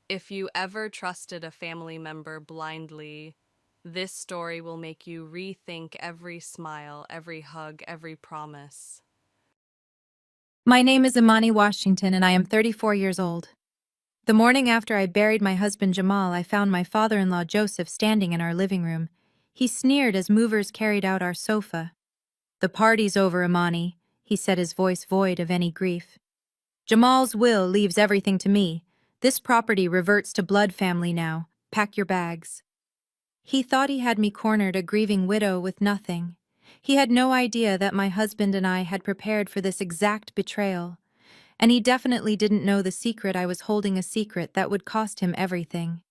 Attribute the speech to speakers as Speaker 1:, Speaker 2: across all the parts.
Speaker 1: If you ever trusted a family member blindly, this story will make you rethink every smile, every hug, every promise.
Speaker 2: My name is Imani Washington and I am 34 years old. The morning after I buried my husband Jamal, I found my father-in-law Joseph standing in our living room. He sneered as movers carried out our sofa. "The party's over, Imani," he said, his voice void of any grief. "Jamal's will leaves everything to me. This property reverts to blood family now. Pack your bags." He thought he had me cornered, a grieving widow with nothing. He had no idea that my husband and I had prepared for this exact betrayal. And he definitely didn't know the secret I was holding, a secret that would cost him everything.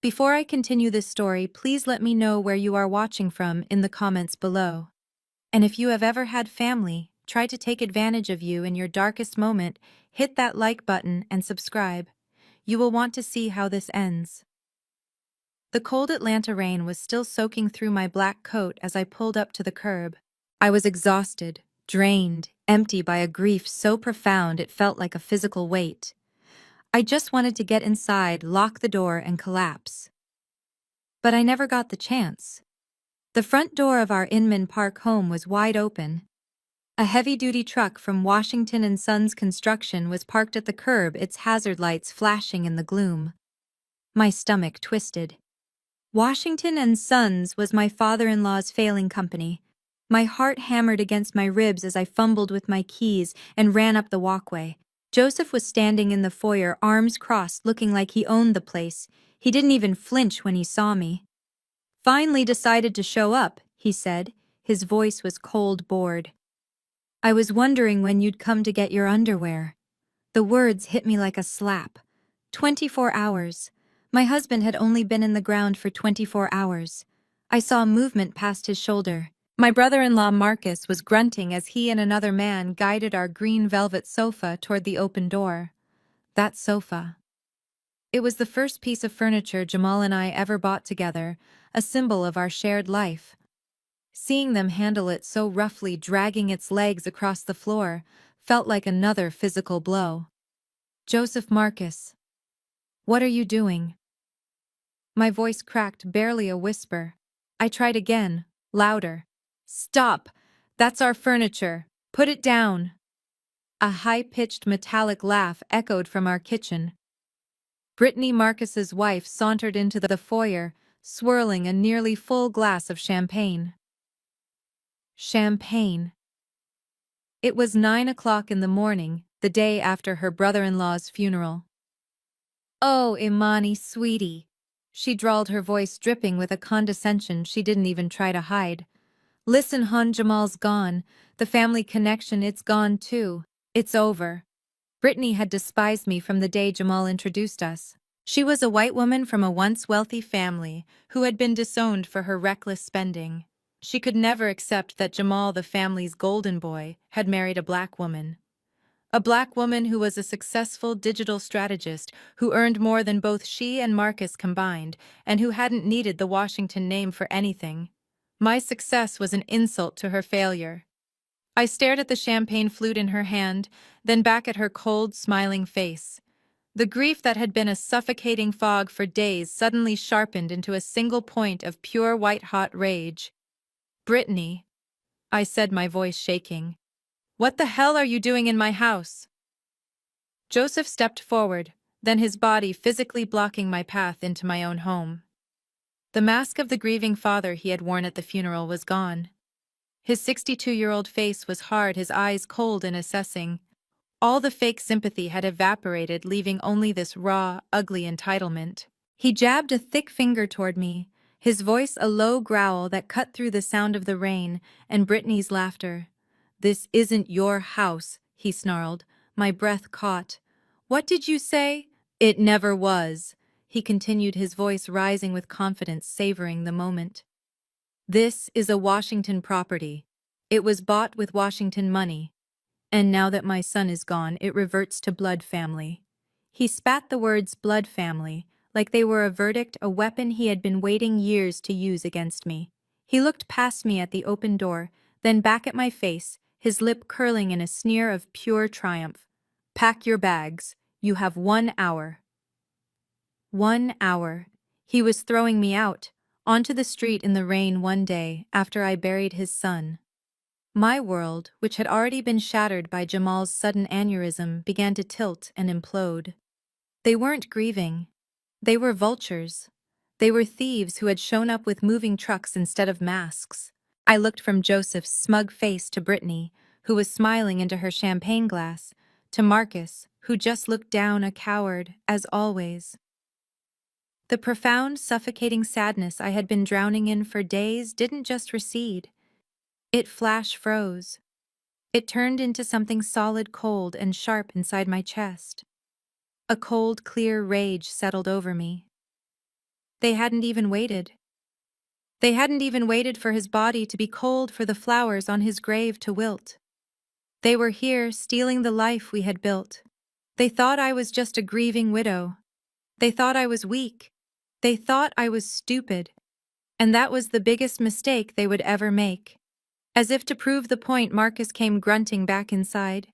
Speaker 2: Before I continue this story, please let me know where you are watching from in the comments below. And if you have ever had family try to take advantage of you in your darkest moment, hit that like button and subscribe. You will want to see how this ends. The cold Atlanta rain was still soaking through my black coat as I pulled up to the curb. I was exhausted, drained, empty by a grief so profound it felt like a physical weight. I just wanted to get inside, lock the door, and collapse. But I never got the chance. The front door of our Inman Park home was wide open. A heavy-duty truck from Washington and Sons Construction was parked at the curb, its hazard lights flashing in the gloom. My stomach twisted. Washington and Sons was my father-in-law's failing company. My heart hammered against my ribs as I fumbled with my keys and ran up the walkway. Joseph was standing in the foyer, arms crossed, looking like he owned the place. He didn't even flinch when he saw me. "Finally decided to show up," he said. His voice was cold, bored. "I was wondering when you'd come to get your underwear." The words hit me like a slap. 24 hours. My husband had only been in the ground for 24 hours. I saw movement past his shoulder. My brother-in-law Marcus was grunting as he and another man guided our green velvet sofa toward the open door. That sofa. It was the first piece of furniture Jamal and I ever bought together, a symbol of our shared life. Seeing them handle it so roughly, dragging its legs across the floor, felt like another physical blow. "Joseph Marcus, what are you doing?" My voice cracked, barely a whisper. I tried again, louder. "Stop! That's our furniture. Put it down." A high-pitched metallic laugh echoed from our kitchen. Brittany, Marcus's wife, sauntered into the foyer, swirling a nearly full glass of champagne. Champagne. It was 9 o'clock in the morning, the day after her brother-in-law's funeral. "Oh, Imani, sweetie," she drawled, her voice dripping with a condescension she didn't even try to hide. "Listen, hon, Jamal's gone. The family connection, it's gone too. It's over." Brittany had despised me from the day Jamal introduced us. She was a white woman from a once wealthy family who had been disowned for her reckless spending. She could never accept that Jamal, the family's golden boy, had married a black woman. A black woman who was a successful digital strategist who earned more than both she and Marcus combined, and who hadn't needed the Washington name for anything. My success was an insult to her failure. I stared at the champagne flute in her hand, then back at her cold, smiling face. The grief that had been a suffocating fog for days suddenly sharpened into a single point of pure white-hot rage. "Brittany," I said, my voice shaking, "what the hell are you doing in my house?" Joseph stepped forward, then his body physically blocking my path into my own home. The mask of the grieving father he had worn at the funeral was gone. His 62-year-old face was hard, his eyes cold and assessing. All the fake sympathy had evaporated, leaving only this raw, ugly entitlement. He jabbed a thick finger toward me, his voice a low growl that cut through the sound of the rain and Brittany's laughter. "This isn't your house," he snarled. My breath caught. "What did you say?" "It never was," he continued, his voice rising with confidence, savoring the moment. "This is a Washington property. It was bought with Washington money. And now that my son is gone, it reverts to blood family." He spat the words "blood family" like they were a verdict, a weapon he had been waiting years to use against me. He looked past me at the open door, then back at my face, his lip curling in a sneer of pure triumph. "Pack your bags. You have 1 hour." 1 hour. He was throwing me out, onto the street in the rain one day after I buried his son. My world, which had already been shattered by Jamal's sudden aneurysm, began to tilt and implode. They weren't grieving. They were vultures. They were thieves who had shown up with moving trucks instead of masks. I looked from Joseph's smug face to Brittany, who was smiling into her champagne glass, to Marcus, who just looked down a coward, as always. The profound, suffocating sadness I had been drowning in for days didn't just recede. It flash froze. It turned into something solid, cold, and sharp inside my chest. A cold, clear rage settled over me. They hadn't even waited. They hadn't even waited for his body to be cold, for the flowers on his grave to wilt. They were here, stealing the life we had built. They thought I was just a grieving widow. They thought I was weak. They thought I was stupid. And that was the biggest mistake they would ever make. As if to prove the point, Marcus came grunting back inside.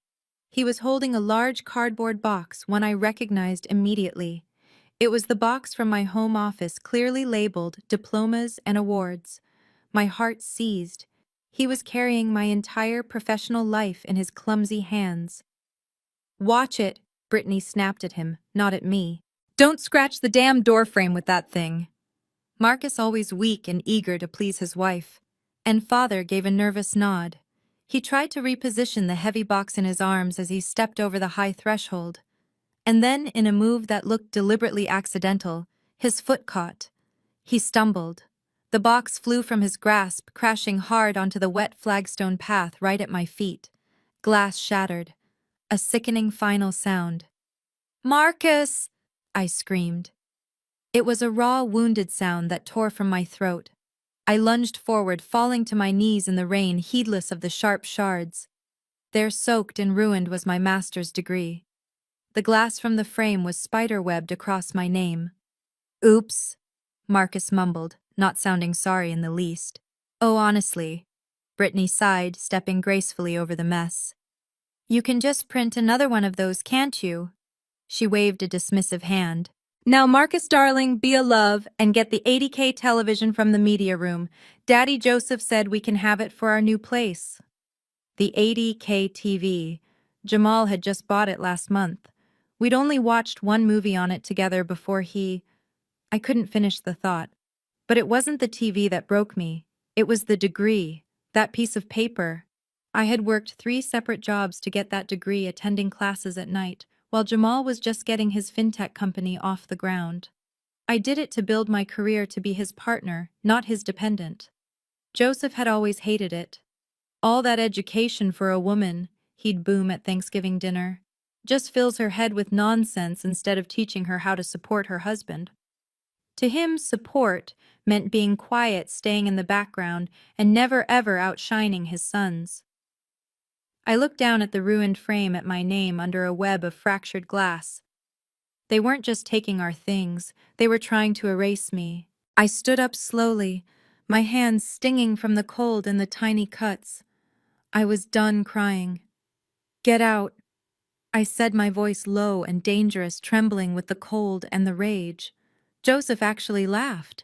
Speaker 2: He was holding a large cardboard box, one I recognized immediately. It was the box from my home office, clearly labeled diplomas and awards. My heart seized. He was carrying my entire professional life in his clumsy hands. "Watch it," Brittany snapped at him, not at me. "Don't scratch the damn doorframe with that thing." Marcus, always weak and eager to please his wife, and father, gave a nervous nod. He tried to reposition the heavy box in his arms as he stepped over the high threshold. And then, in a move that looked deliberately accidental, his foot caught. He stumbled. The box flew from his grasp, crashing hard onto the wet flagstone path right at my feet. Glass shattered. A sickening final sound. "Marcus!" I screamed. It was a raw, wounded sound that tore from my throat. I lunged forward, falling to my knees in the rain, heedless of the sharp shards. There, soaked and ruined, was my master's degree. The glass from the frame was spider-webbed across my name. "Oops," Marcus mumbled, not sounding sorry in the least. "Oh, honestly," Brittany sighed, stepping gracefully over the mess. "You can just print another one of those, can't you?" She waved a dismissive hand. "Now, Marcus, darling, be a love and get the 80K television from the media room. Daddy Joseph said we can have it for our new place." The 80K TV. Jamal had just bought it last month. We'd only watched one movie on it together before he... I couldn't finish the thought. But it wasn't the TV that broke me. It was the degree, that piece of paper. I had worked 3 separate jobs to get that degree, attending classes at night, while Jamal was just getting his fintech company off the ground. I did it to build my career, to be his partner, not his dependent. Joseph had always hated it. "All that education for a woman," he'd boom at Thanksgiving dinner, "just fills her head with nonsense instead of teaching her how to support her husband." To him, support meant being quiet, staying in the background, and never ever outshining his sons. I looked down at the ruined frame, at my name under a web of fractured glass. They weren't just taking our things, they were trying to erase me. I stood up slowly, my hands stinging from the cold and the tiny cuts. I was done crying. "Get out," I said, my voice low and dangerous, trembling with the cold and the rage. Joseph actually laughed.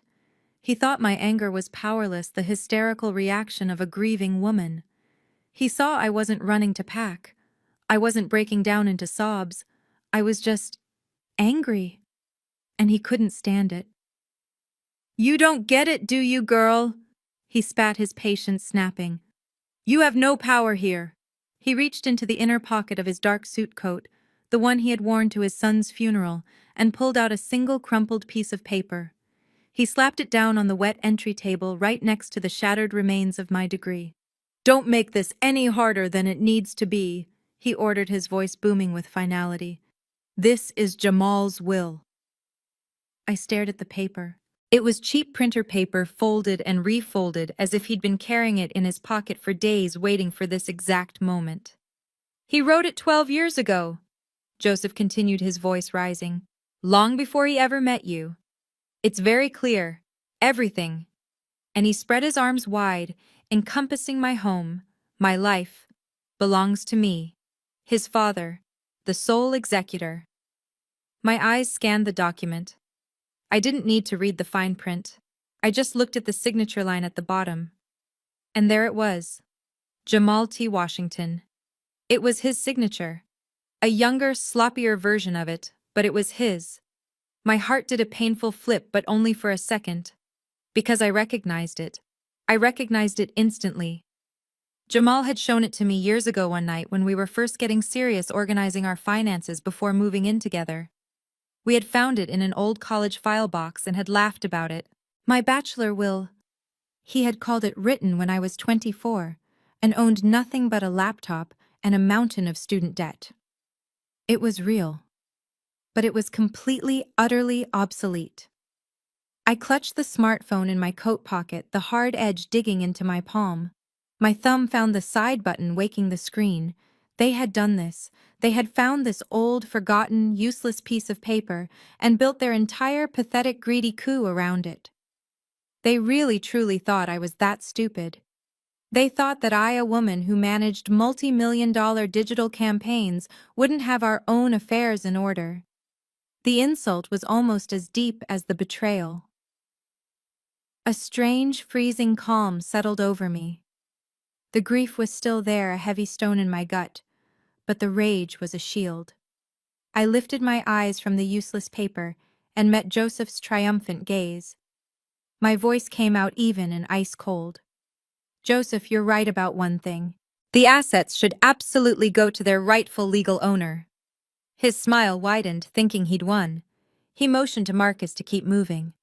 Speaker 2: He thought my anger was powerless, the hysterical reaction of a grieving woman. He saw I wasn't running to pack. I wasn't breaking down into sobs. I was just angry. And he couldn't stand it. "You don't get it, do you, girl?" He spat, his patience snapping. "You have no power here." He reached into the inner pocket of his dark suit coat, the one he had worn to his son's funeral, and pulled out a single crumpled piece of paper. He slapped it down on the wet entry table right next to the shattered remains of my degree. "Don't make this any harder than it needs to be," he ordered, his voice booming with finality. "This is Jamal's will." I stared at the paper. It was cheap printer paper, folded and refolded as if he'd been carrying it in his pocket for days, waiting for this exact moment. "He wrote it 12 years ago," Joseph continued, his voice rising. "Long before he ever met you. It's very clear. Everything." And he spread his arms wide, encompassing my home, my life, belongs to me, his father, the sole executor. My eyes scanned the document. I didn't need to read the fine print. I just looked at the signature line at the bottom. And there it was. Jamal T. Washington. It was his signature. A younger, sloppier version of it, but it was his. My heart did a painful flip, but only for a second. Because I recognized it. I recognized it instantly. Jamal had shown it to me years ago one night when we were first getting serious organizing our finances before moving in together. We had found it in an old college file box and had laughed about it. My bachelor will, he had called it, written when I was 24 and owned nothing but a laptop and a mountain of student debt. It was real, but it was completely, utterly obsolete. I clutched the smartphone in my coat pocket, the hard edge digging into my palm. My thumb found the side button waking the screen. They had done this. They had found this old, forgotten, useless piece of paper and built their entire pathetic, greedy coup around it. They really truly thought I was that stupid. They thought that I, a woman who managed multi-million-dollar digital campaigns, wouldn't have our own affairs in order. The insult was almost as deep as the betrayal. A strange, freezing calm settled over me. The grief was still there, a heavy stone in my gut, but the rage was a shield. I lifted my eyes from the useless paper and met Joseph's triumphant gaze. My voice came out even and ice cold. Joseph, you're right about one thing. The assets should absolutely go to their rightful legal owner. His smile widened, thinking he'd won. He motioned to Marcus to keep moving.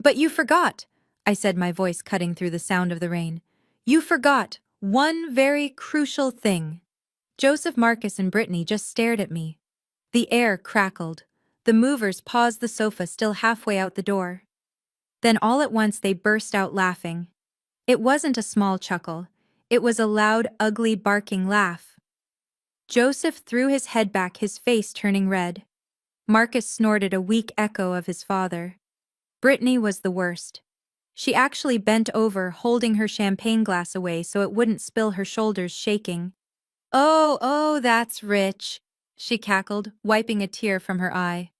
Speaker 2: But you forgot, I said, my voice cutting through the sound of the rain. You forgot one very crucial thing. Joseph, Marcus, and Brittany just stared at me. The air crackled. The movers paused the sofa still halfway out the door. Then all at once they burst out laughing. It wasn't a small chuckle. It was a loud, ugly, barking laugh. Joseph threw his head back, his face turning red. Marcus snorted, a weak echo of his father. Brittany was the worst. She actually bent over, holding her champagne glass away so it wouldn't spill, her shoulders shaking. Oh, that's rich, she cackled, wiping a tear from her eye.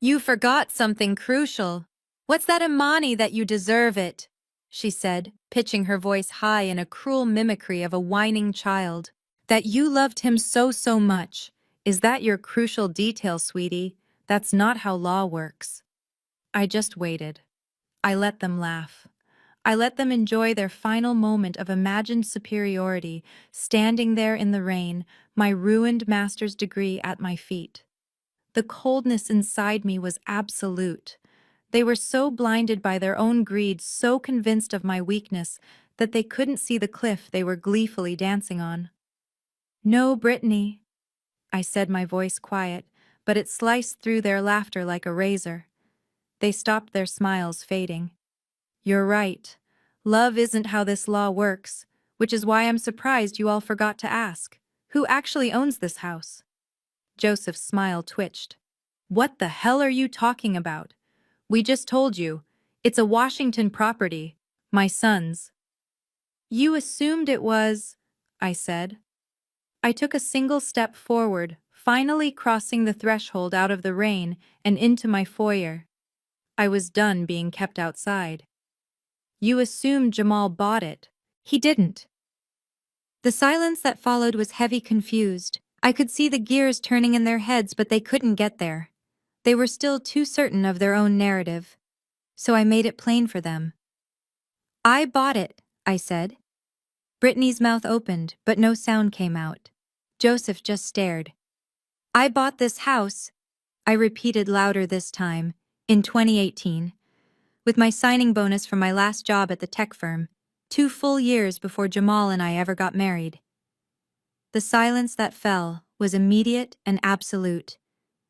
Speaker 2: You forgot something crucial. What's that, Imani, that you deserve it, she said, pitching her voice high in a cruel mimicry of a whining child. That you loved him so much. Is that your crucial detail, sweetie? That's not how law works. I just waited. I let them laugh. I let them enjoy their final moment of imagined superiority, standing there in the rain, my ruined master's degree at my feet. The coldness inside me was absolute. They were so blinded by their own greed, so convinced of my weakness, that they couldn't see the cliff they were gleefully dancing on. No, Brittany, I said, my voice quiet, but it sliced through their laughter like a razor. They stopped, their smiles fading. You're right. Love isn't how this law works, which is why I'm surprised you all forgot to ask. Who actually owns this house? Joseph's smile twitched. What the hell are you talking about? We just told you. It's a Washington property. My son's. You assumed it was, I said. I took a single step forward, finally crossing the threshold out of the rain and into my foyer. I was done being kept outside. You assumed Jamal bought it. He didn't. The silence that followed was heavy, confused. I could see the gears turning in their heads, but they couldn't get there. They were still too certain of their own narrative. So I made it plain for them. I bought it, I said. Brittany's mouth opened, but no sound came out. Joseph just stared. I bought this house, I repeated louder this time, in 2018, with my signing bonus from my last job at the tech firm, 2 full years before Jamal and I ever got married. The silence that fell was immediate and absolute.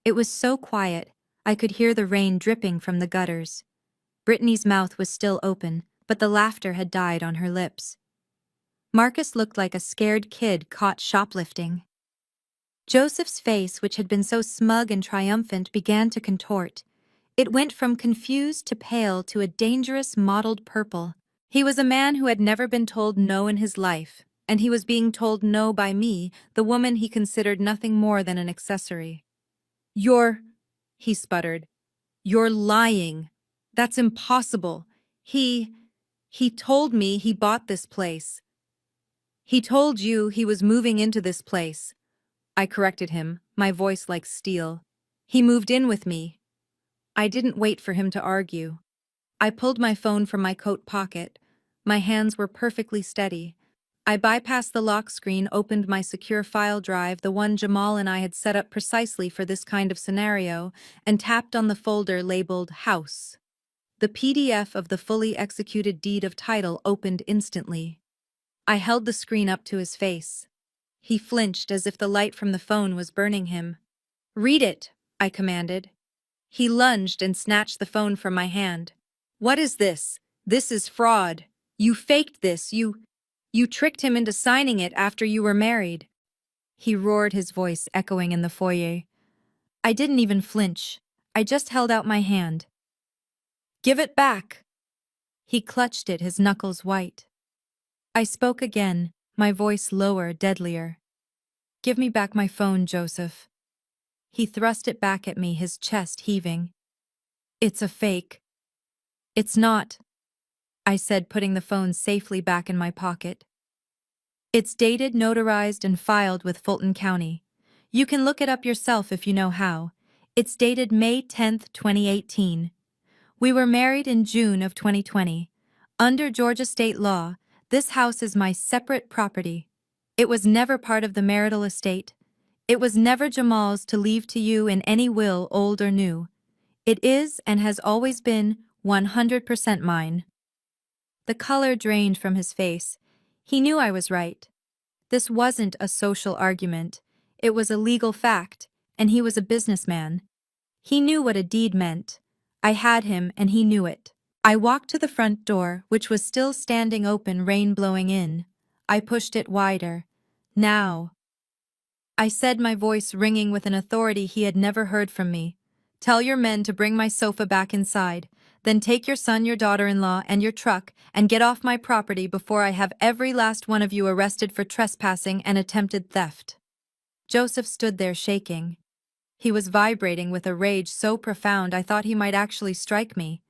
Speaker 2: It was so quiet, I could hear the rain dripping from the gutters. Brittany's mouth was still open, but the laughter had died on her lips. Marcus looked like a scared kid caught shoplifting. Joseph's face, which had been so smug and triumphant, began to contort. It went from confused to pale to a dangerous mottled purple. He was a man who had never been told no in his life, and he was being told no by me, the woman he considered nothing more than an accessory. He sputtered. You're lying. That's impossible. He, he told me he bought this place. He told you he was moving into this place. I corrected him, my voice like steel. He moved in with me. I didn't wait for him to argue. I pulled my phone from my coat pocket. My hands were perfectly steady. I bypassed the lock screen, opened my secure file drive, the one Jamal and I had set up precisely for this kind of scenario, and tapped on the folder labeled House. The PDF of the fully executed deed of title opened instantly. I held the screen up to his face. He flinched as if the light from the phone was burning him. "Read it," I commanded. He lunged and snatched the phone from my hand. "What is this? This is fraud. You faked this. You tricked him into signing it after you were married." He roared, his voice echoing in the foyer. I didn't even flinch. I just held out my hand. "Give it back." He clutched it, his knuckles white. I spoke again, my voice lower, deadlier. "Give me back my phone, Joseph." He thrust it back at me, his chest heaving. "It's a fake." "It's not," I said, putting the phone safely back in my pocket. "It's dated, notarized, and filed with Fulton County. You can look it up yourself if you know how. It's dated May 10th, 2018. We were married in June of 2020. Under Georgia state law, this house is my separate property. It was never part of the marital estate. It was never Jamal's to leave to you in any will, old or new. It is and has always been 100% mine." The color drained from his face. He knew I was right. This wasn't a social argument. It was a legal fact, and he was a businessman. He knew what a deed meant. I had him, and he knew it. I walked to the front door, which was still standing open, rain blowing in. I pushed it wider. "Now," I said, my voice ringing with an authority he had never heard from me. "Tell your men to bring my sofa back inside. Then take your son, your daughter-in-law, and your truck, and get off my property before I have every last one of you arrested for trespassing and attempted theft." Joseph stood there shaking. He was vibrating with a rage so profound I thought he might actually strike me.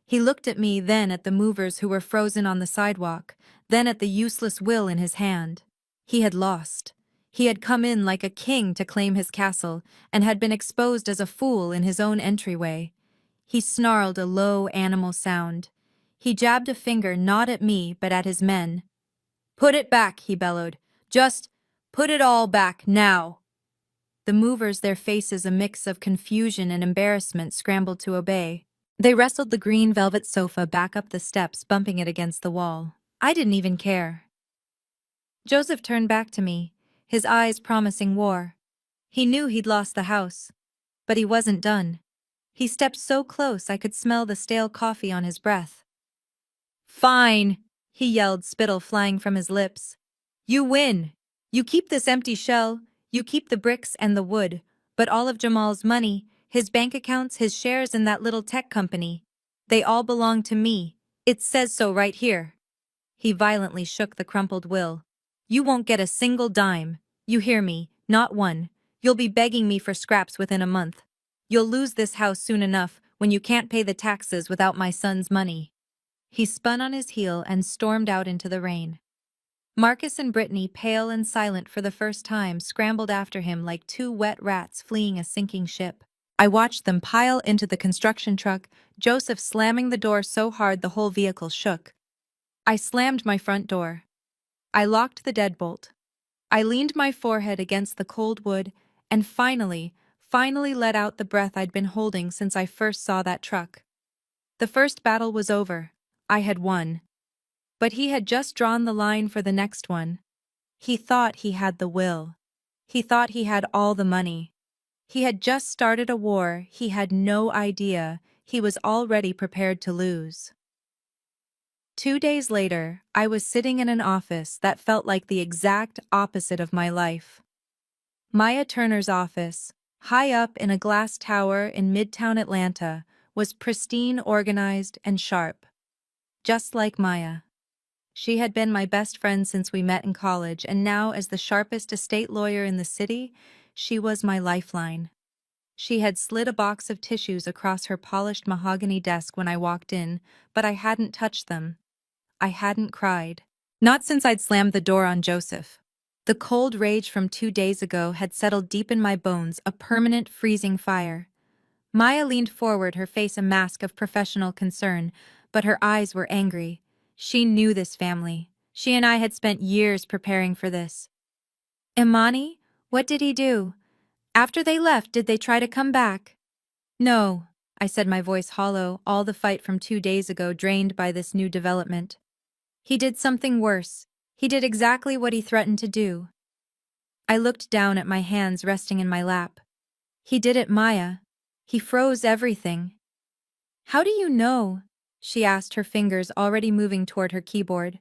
Speaker 2: He looked at me, then at the movers who were frozen on the sidewalk, then at the useless will in his hand. He had lost. He had come in like a king to claim his castle, and had been exposed as a fool in his own entryway. He snarled a low animal sound. He jabbed a finger not at me but at his men. "Put it back," he bellowed. "Just put it all back, now." The movers, their faces a mix of confusion and embarrassment, scrambled to obey. They wrestled the green velvet sofa back up the steps, bumping it against the wall. I didn't even care. Joseph turned back to me, his eyes promising war. He knew he'd lost the house, but he wasn't done. He stepped so close I could smell the stale coffee on his breath. "Fine," he yelled, spittle flying from his lips. "You win. You keep this empty shell, you keep the bricks and the wood, but all of Jamal's money, his bank accounts, his shares in that little tech company, they all belong to me. It says so right here." He violently shook the crumpled will. "You won't get a single dime. You hear me? Not one. You'll be begging me for scraps within a month. You'll lose this house soon enough when you can't pay the taxes without my son's money." He spun on his heel and stormed out into the rain. Marcus and Brittany, pale and silent for the first time, scrambled after him like two wet rats fleeing a sinking ship. I watched them pile into the construction truck, Joseph slamming the door so hard the whole vehicle shook. I slammed my front door. I locked the deadbolt. I leaned my forehead against the cold wood and finally let out the breath I'd been holding since I first saw that truck. The first battle was over. I had won. But he had just drawn the line for the next one. He thought he had the will. He thought he had all the money. He had just started a war he had no idea he was already prepared to lose. 2 days later, I was sitting in an office that felt like the exact opposite of my life. Maya Turner's office, high up in a glass tower in Midtown Atlanta, was pristine, organized, and sharp. Just like Maya. She had been my best friend since we met in college, and now, as the sharpest estate lawyer in the city, she was my lifeline. She had slid a box of tissues across her polished mahogany desk when I walked in, but I hadn't touched them. I hadn't cried. Not since I'd slammed the door on Joseph. The cold rage from 2 days ago had settled deep in my bones, a permanent freezing fire. Maya leaned forward, her face a mask of professional concern, but her eyes were angry. She knew this family. She and I had spent years preparing for this. Imani? What did he do? After they left, did they try to come back? No, I said, my voice hollow, all the fight from 2 days ago drained by this new development. He did something worse. He did exactly what he threatened to do. I looked down at my hands resting in my lap. He did it, Maya. He froze everything. How do you know? She asked, her fingers already moving toward her keyboard.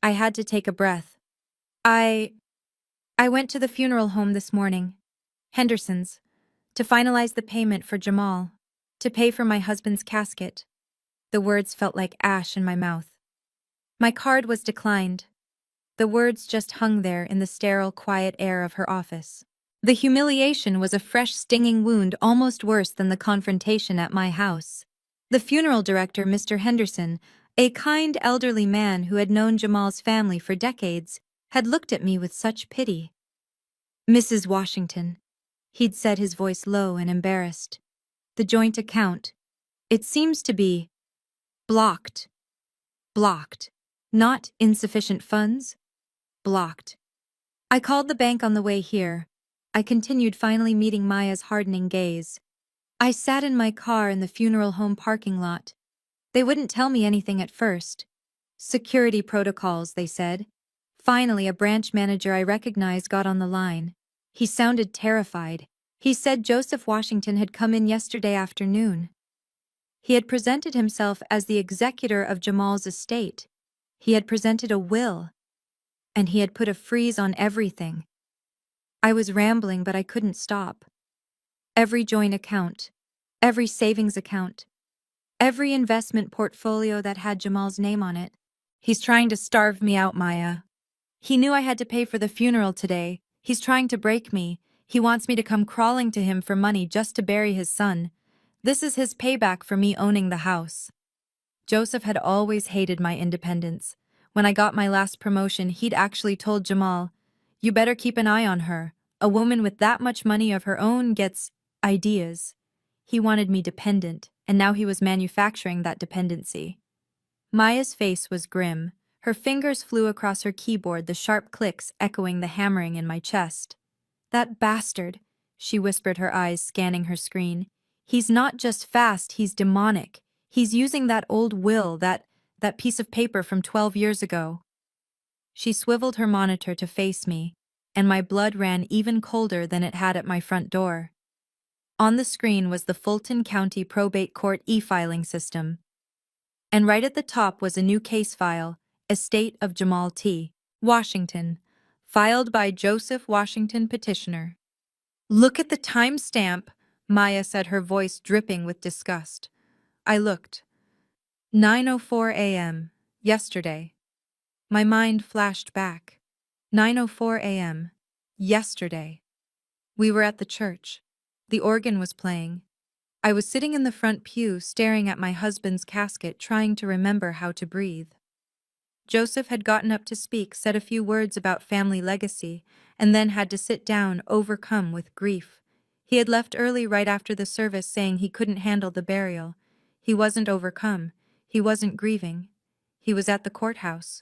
Speaker 2: I had to take a breath. I went to the funeral home this morning. Henderson's. To finalize the payment for Jamal. To pay for my husband's casket. The words felt like ash in my mouth. My card was declined. The words just hung there in the sterile, quiet air of her office. The humiliation was a fresh, stinging wound, almost worse than the confrontation at my house. The funeral director, Mr. Henderson, a kind, elderly man who had known Jamal's family for decades, had looked at me with such pity. Mrs. Washington, he'd said, his voice low and embarrassed. The joint account. It seems to be blocked. Blocked. Not insufficient funds. Blocked. I called the bank on the way here. I continued, finally meeting Maya's hardening gaze. I sat in my car in the funeral home parking lot. They wouldn't tell me anything at first. Security protocols, they said. Finally, a branch manager I recognized got on the line. He sounded terrified. He said Joseph Washington had come in yesterday afternoon. He had presented himself as the executor of Jamal's estate. He had presented a will. And he had put a freeze on everything. I was rambling, but I couldn't stop. Every joint account, every savings account, every investment portfolio that had Jamal's name on it. He's trying to starve me out, Maya. He knew I had to pay for the funeral today. He's trying to break me. He wants me to come crawling to him for money just to bury his son. This is his payback for me owning the house. Joseph had always hated my independence. When I got my last promotion, he'd actually told Jamal, "You better keep an eye on her. A woman with that much money of her own gets ideas." He wanted me dependent, and now he was manufacturing that dependency. Maya's face was grim. Her fingers flew across her keyboard, the sharp clicks echoing the hammering in my chest. "That bastard," she whispered, her eyes scanning her screen. "He's not just fast, he's demonic. He's using that old will, that piece of paper from 12 years ago." She swiveled her monitor to face me, and my blood ran even colder than it had at my front door. On the screen was the Fulton County Probate Court e-filing system. And right at the top was a new case file, Estate of Jamal T. Washington, filed by Joseph Washington petitioner. "Look at the timestamp," Maya said, her voice dripping with disgust. I looked. 9:04 a.m. Yesterday. My mind flashed back. 9:04 a.m. Yesterday. We were at the church. The organ was playing. I was sitting in the front pew staring at my husband's casket, trying to remember how to breathe. Joseph had gotten up to speak, said a few words about family legacy, and then had to sit down, overcome with grief. He had left early right after the service, saying he couldn't handle the burial. He wasn't overcome. He wasn't grieving. He was at the courthouse.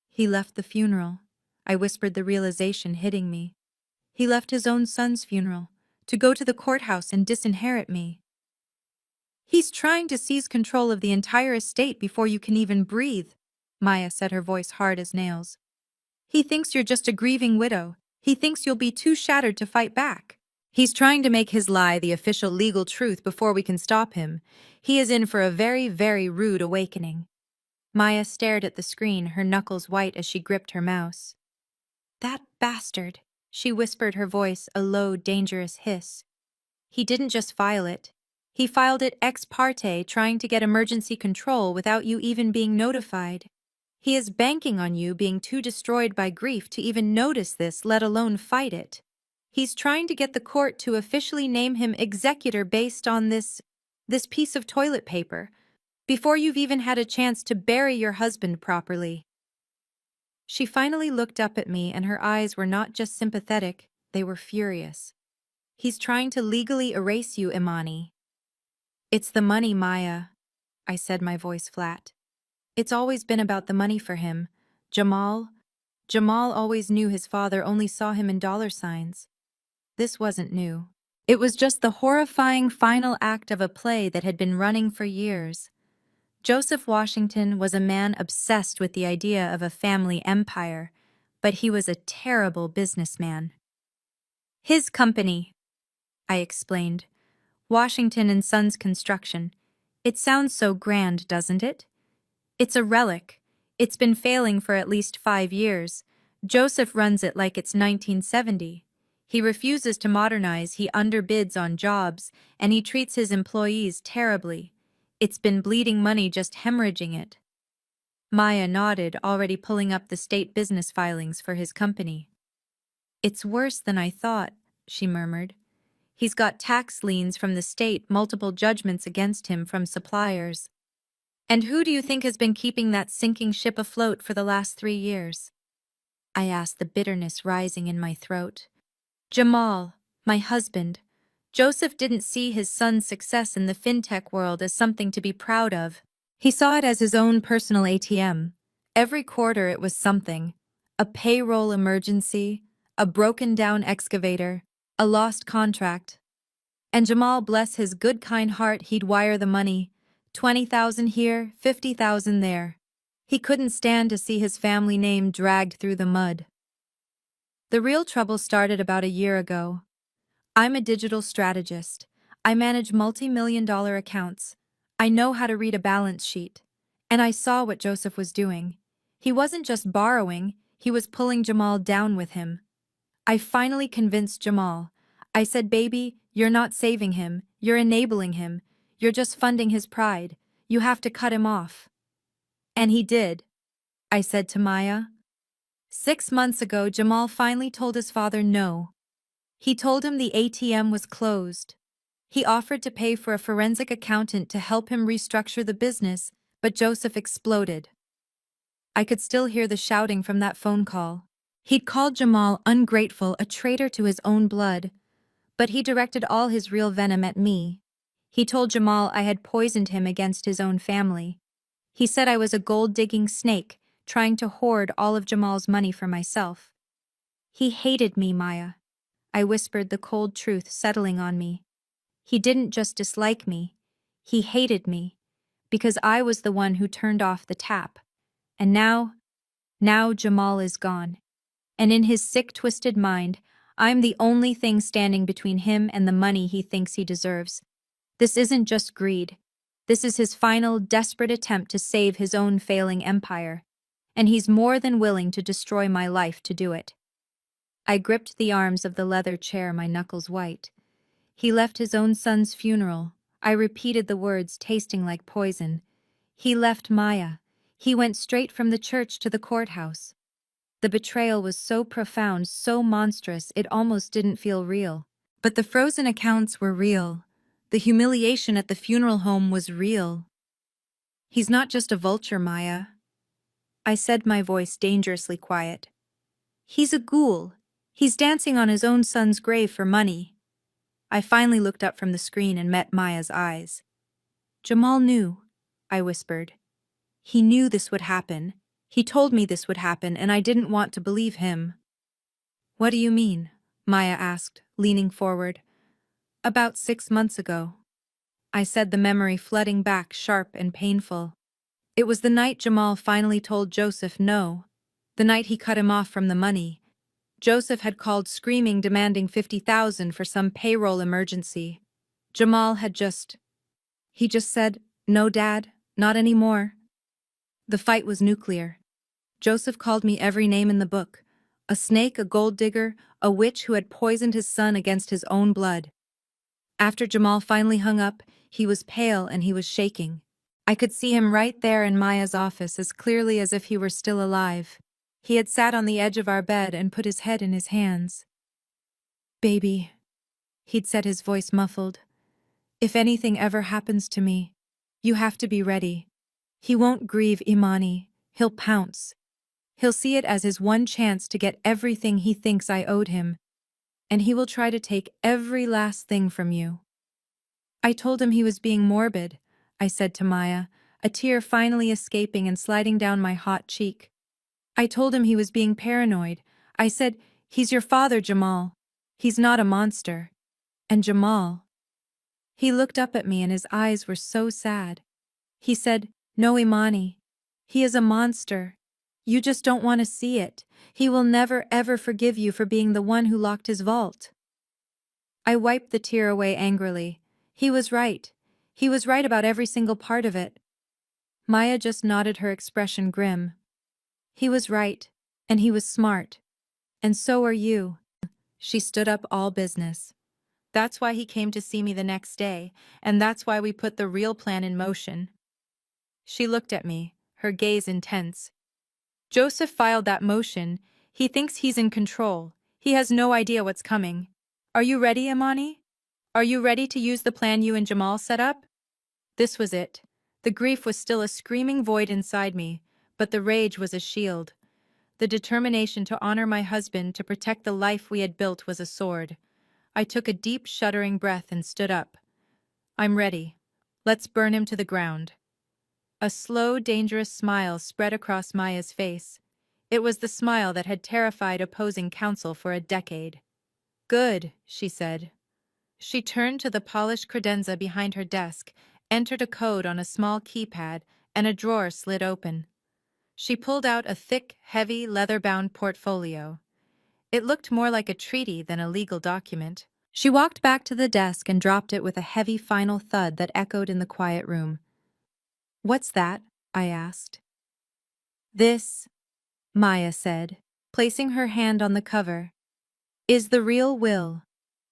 Speaker 2: He left the funeral. I whispered, the realization hitting me. He left his own son's funeral to go to the courthouse and disinherit me. "He's trying to seize control of the entire estate before you can even breathe," Maya said, her voice hard as nails. "He thinks you're just a grieving widow. He thinks you'll be too shattered to fight back. He's trying to make his lie the official legal truth before we can stop him. He is in for a very, very rude awakening." Maya stared at the screen, her knuckles white as she gripped her mouse. "That bastard," she whispered, her voice a low, dangerous hiss. "He didn't just file it. He filed it ex parte, trying to get emergency control without you even being notified. He is banking on you being too destroyed by grief to even notice this, let alone fight it. He's trying to get the court to officially name him executor based on this piece of toilet paper, before you've even had a chance to bury your husband properly." She finally looked up at me, and her eyes were not just sympathetic, they were furious. "He's trying to legally erase you, Imani." "It's the money, Maya," I said, my voice flat. "It's always been about the money for him. Jamal always knew his father only saw him in dollar signs. This wasn't new. It was just the horrifying final act of a play that had been running for years. Joseph Washington was a man obsessed with the idea of a family empire, but he was a terrible businessman. "His company," I explained. "Washington and Sons Construction. It sounds so grand, doesn't it? It's a relic. It's been failing for at least 5 years. Joseph runs it like it's 1970. He refuses to modernize, he underbids on jobs, and he treats his employees terribly. It's been bleeding money, just hemorrhaging it." Maya nodded, already pulling up the state business filings for his company. "It's worse than I thought," she murmured. "He's got tax liens from the state, multiple judgments against him from suppliers. And who do you think has been keeping that sinking ship afloat for the last 3 years?" I asked, the bitterness rising in my throat. "Jamal, my husband. Joseph didn't see his son's success in the fintech world as something to be proud of. He saw it as his own personal ATM. Every quarter it was something. A payroll emergency, a broken-down excavator, a lost contract. And Jamal, bless his good kind heart, he'd wire the money. 20,000 here, 50,000 there. He couldn't stand to see his family name dragged through the mud. The real trouble started about a year ago. I'm a digital strategist. I manage multi-million-dollar accounts. I know how to read a balance sheet. And I saw what Joseph was doing. He wasn't just borrowing, he was pulling Jamal down with him. I finally convinced Jamal. I said, "Baby, you're not saving him, you're enabling him. You're just funding his pride. You have to cut him off." And he did, I said to Maya. 6 months ago, Jamal finally told his father no. He told him the ATM was closed. He offered to pay for a forensic accountant to help him restructure the business, but Joseph exploded. I could still hear the shouting from that phone call. He'd called Jamal ungrateful, a traitor to his own blood, but he directed all his real venom at me. He told Jamal I had poisoned him against his own family. He said I was a gold-digging snake, trying to hoard all of Jamal's money for myself. He hated me, Maya. I whispered, the cold truth settling on me. He didn't just dislike me. He hated me, because I was the one who turned off the tap. And now Jamal is gone. And in his sick, twisted mind, I'm the only thing standing between him and the money he thinks he deserves. This isn't just greed. This is his final, desperate attempt to save his own failing empire. And he's more than willing to destroy my life to do it. I gripped the arms of the leather chair, my knuckles white. He left his own son's funeral. I repeated the words, tasting like poison. He left Maya. He went straight from the church to the courthouse. The betrayal was so profound, so monstrous, it almost didn't feel real. But the frozen accounts were real. The humiliation at the funeral home was real. He's not just a vulture, Maya. I said, my voice dangerously quiet. He's a ghoul. He's dancing on his own son's grave for money. I finally looked up from the screen and met Maya's eyes. Jamal knew, I whispered. He knew this would happen. He told me this would happen, and I didn't want to believe him. What do you mean? Maya asked, leaning forward. About 6 months ago. I said, the memory flooding back, sharp and painful. It was the night Jamal finally told Joseph no. The night he cut him off from the money. Joseph had called screaming, demanding 50,000 for some payroll emergency. Jamal had He just said, no, Dad, not anymore. The fight was nuclear. Joseph called me every name in the book. A snake, a gold digger, a witch who had poisoned his son against his own blood. After Jamal finally hung up, he was pale and he was shaking. I could see him right there in Maya's office as clearly as if he were still alive. He had sat on the edge of our bed and put his head in his hands. Baby, he'd said, his voice muffled. If anything ever happens to me, you have to be ready. He won't grieve, Imani. He'll pounce. He'll see it as his one chance to get everything he thinks I owed him, and he will try to take every last thing from you. I told him he was being morbid, I said to Maya, a tear finally escaping and sliding down my hot cheek. I told him he was being paranoid. I said, he's your father, Jamal. He's not a monster. And Jamal. He looked up at me and his eyes were so sad. He said, no, Imani. He is a monster. You just don't want to see it. He will never ever forgive you for being the one who locked his vault. I wiped the tear away angrily. He was right. He was right about every single part of it. Maya just nodded, her expression grim. He was right. And he was smart. And so are you. She stood up, all business. That's why he came to see me the next day, and that's why we put the real plan in motion. She looked at me, her gaze intense. Joseph filed that motion. He thinks he's in control. He has no idea what's coming. Are you ready, Imani? Are you ready to use the plan you and Jamal set up? This was it. The grief was still a screaming void inside me, but the rage was a shield. The determination to honor my husband, to protect the life we had built, was a sword. I took a deep, shuddering breath and stood up. I'm ready. Let's burn him to the ground. A slow, dangerous smile spread across Maya's face. It was the smile that had terrified opposing counsel for a decade. Good, she said. She turned to the polished credenza behind her desk, entered a code on a small keypad, and a drawer slid open. She pulled out a thick, heavy, leather-bound portfolio. It looked more like a treaty than a legal document. She walked back to the desk and dropped it with a heavy final thud that echoed in the quiet room. What's that? I asked. This, Maya said, placing her hand on the cover, is the real will.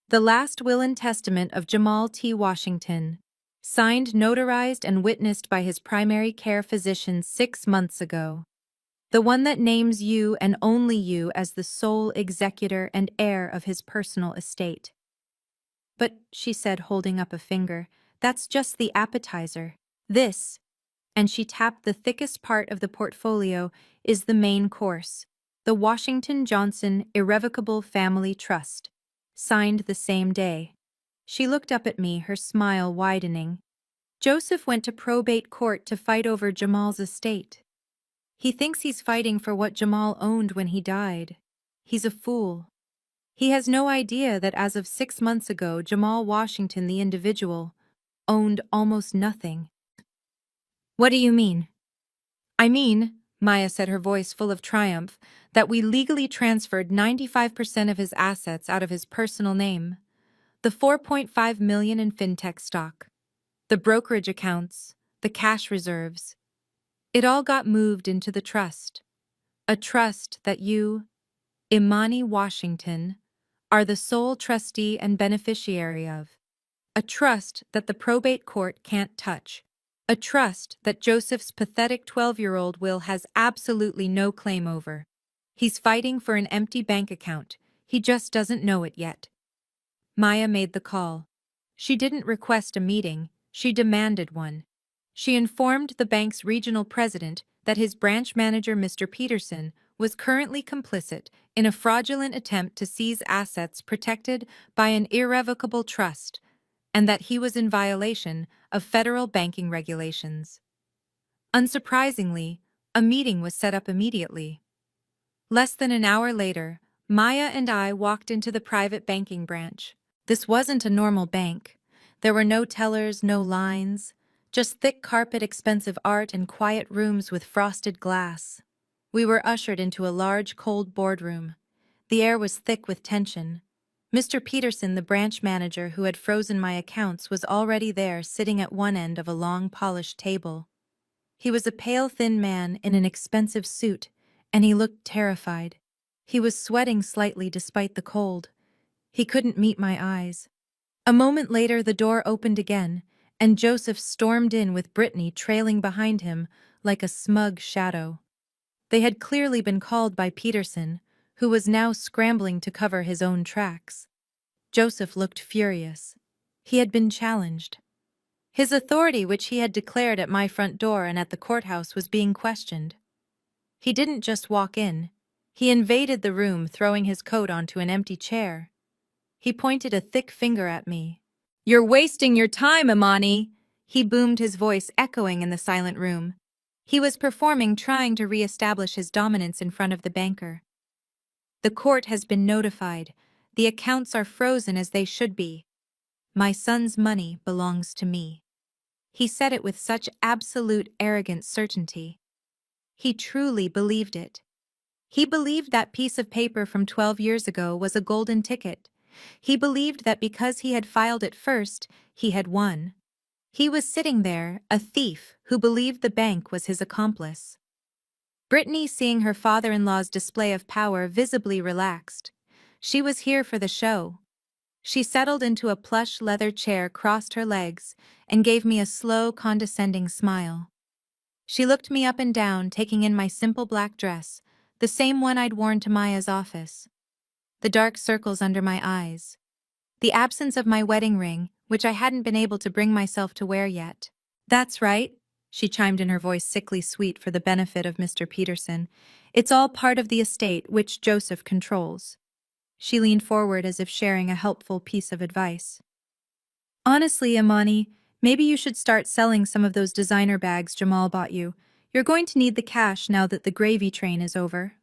Speaker 2: The last will and testament of Jamal T. Washington, signed, notarized, and witnessed by his primary care physician 6 months ago. The one that names you and only you as the sole executor and heir of his personal estate. But, she said, holding up a finger, that's just the appetizer. This, and she tapped the thickest part of the portfolio, is the main course. The Washington Johnson Irrevocable Family Trust. Signed the same day. She looked up at me, her smile widening. Joseph went to probate court to fight over Jamal's estate. He thinks he's fighting for what Jamal owned when he died. He's a fool. He has no idea that as of 6 months ago, Jamal Washington, the individual, owned almost nothing. What do you mean? I mean, Maya said, her voice full of triumph, that we legally transferred 95% of his assets out of his personal name. The $4.5 million in fintech stock, the brokerage accounts, the cash reserves. It all got moved into the trust. A trust that you, Imani Washington, are the sole trustee and beneficiary of. A trust that the probate court can't touch. A trust that Joseph's pathetic 12-year-old will has absolutely no claim over. He's fighting for an empty bank account. He just doesn't know it yet. Maya made the call. She didn't request a meeting, she demanded one. She informed the bank's regional president that his branch manager, Mr. Peterson, was currently complicit in a fraudulent attempt to seize assets protected by an irrevocable trust, and that he was in violation of federal banking regulations. Unsurprisingly, a meeting was set up immediately. Less than an hour later, Maya and I walked into the private banking branch. This wasn't a normal bank. There were no tellers, no lines, just thick carpet, expensive art, and quiet rooms with frosted glass. We were ushered into a large, cold boardroom. The air was thick with tension. Mr. Peterson, the branch manager who had frozen my accounts, was already there, sitting at one end of a long, polished table. He was a pale, thin man in an expensive suit, and he looked terrified. He was sweating slightly despite the cold. He couldn't meet my eyes. A moment later, the door opened again, and Joseph stormed in with Brittany trailing behind him like a smug shadow. They had clearly been called by Peterson, who was now scrambling to cover his own tracks. Joseph looked furious. He had been challenged. His authority, which he had declared at my front door and at the courthouse, was being questioned. He didn't just walk in. He invaded the room, throwing his coat onto an empty chair. He pointed a thick finger at me. "You're wasting your time, Imani!" He boomed, his voice echoing in the silent room. He was performing, trying to re-establish his dominance in front of the banker. "The court has been notified. The accounts are frozen as they should be. My son's money belongs to me." He said it with such absolute arrogant certainty. He truly believed it. He believed that piece of paper from 12 years ago was a golden ticket. He believed that because he had filed it first, he had won. He was sitting there, a thief who believed the bank was his accomplice. Brittany, seeing her father-in-law's display of power, visibly relaxed. She was here for the show. She settled into a plush leather chair, crossed her legs, and gave me a slow, condescending smile. She looked me up and down, taking in my simple black dress, the same one I'd worn to Maya's office. The dark circles under my eyes. The absence of my wedding ring, which I hadn't been able to bring myself to wear yet. "That's right," she chimed in, her voice sickly sweet for the benefit of Mr. Peterson. "It's all part of the estate which Joseph controls." She leaned forward as if sharing a helpful piece of advice. "Honestly, Imani, maybe you should start selling some of those designer bags Jamal bought you. You're going to need the cash now that the gravy train is over."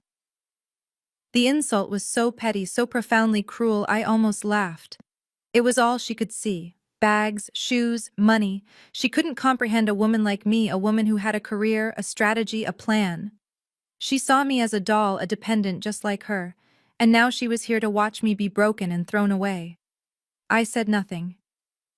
Speaker 2: The insult was so petty, so profoundly cruel, I almost laughed. It was all she could see. Bags, shoes, money. She couldn't comprehend a woman like me, a woman who had a career, a strategy, a plan. She saw me as a doll, a dependent just like her, and now she was here to watch me be broken and thrown away. I said nothing.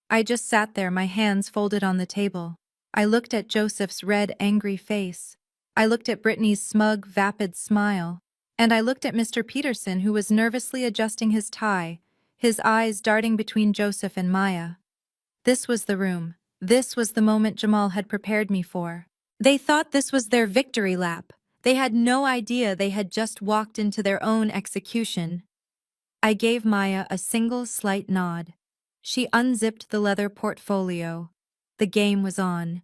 Speaker 2: I just sat there, my hands folded on the table. I looked at Joseph's red, angry face. I looked at Brittany's smug, vapid smile. And I looked at Mr. Peterson, who was nervously adjusting his tie, his eyes darting between Joseph and Maya. This was the room. This was the moment Jamal had prepared me for. They thought this was their victory lap. They had no idea they had just walked into their own execution. I gave Maya a single slight nod. She unzipped the leather portfolio. The game was on.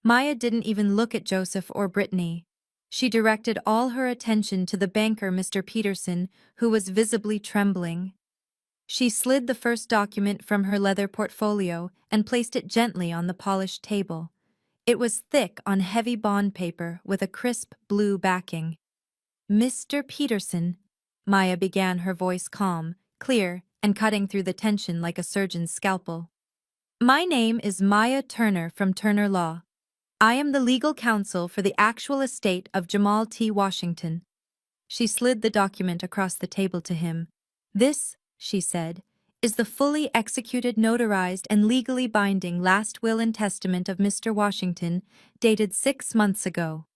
Speaker 2: Maya didn't even look at Joseph or Brittany. She directed all her attention to the banker, Mr. Peterson, who was visibly trembling. She slid the first document from her leather portfolio and placed it gently on the polished table. It was thick on heavy bond paper with a crisp blue backing. "Mr. Peterson," Maya began, her voice calm, clear, and cutting through the tension like a surgeon's scalpel. "My name is Maya Turner from Turner Law. I am the legal counsel for the actual estate of Jamal T. Washington." She slid the document across the table to him. "This," she said, "is the fully executed, notarized, and legally binding last will and testament of Mr. Washington, dated 6 months ago."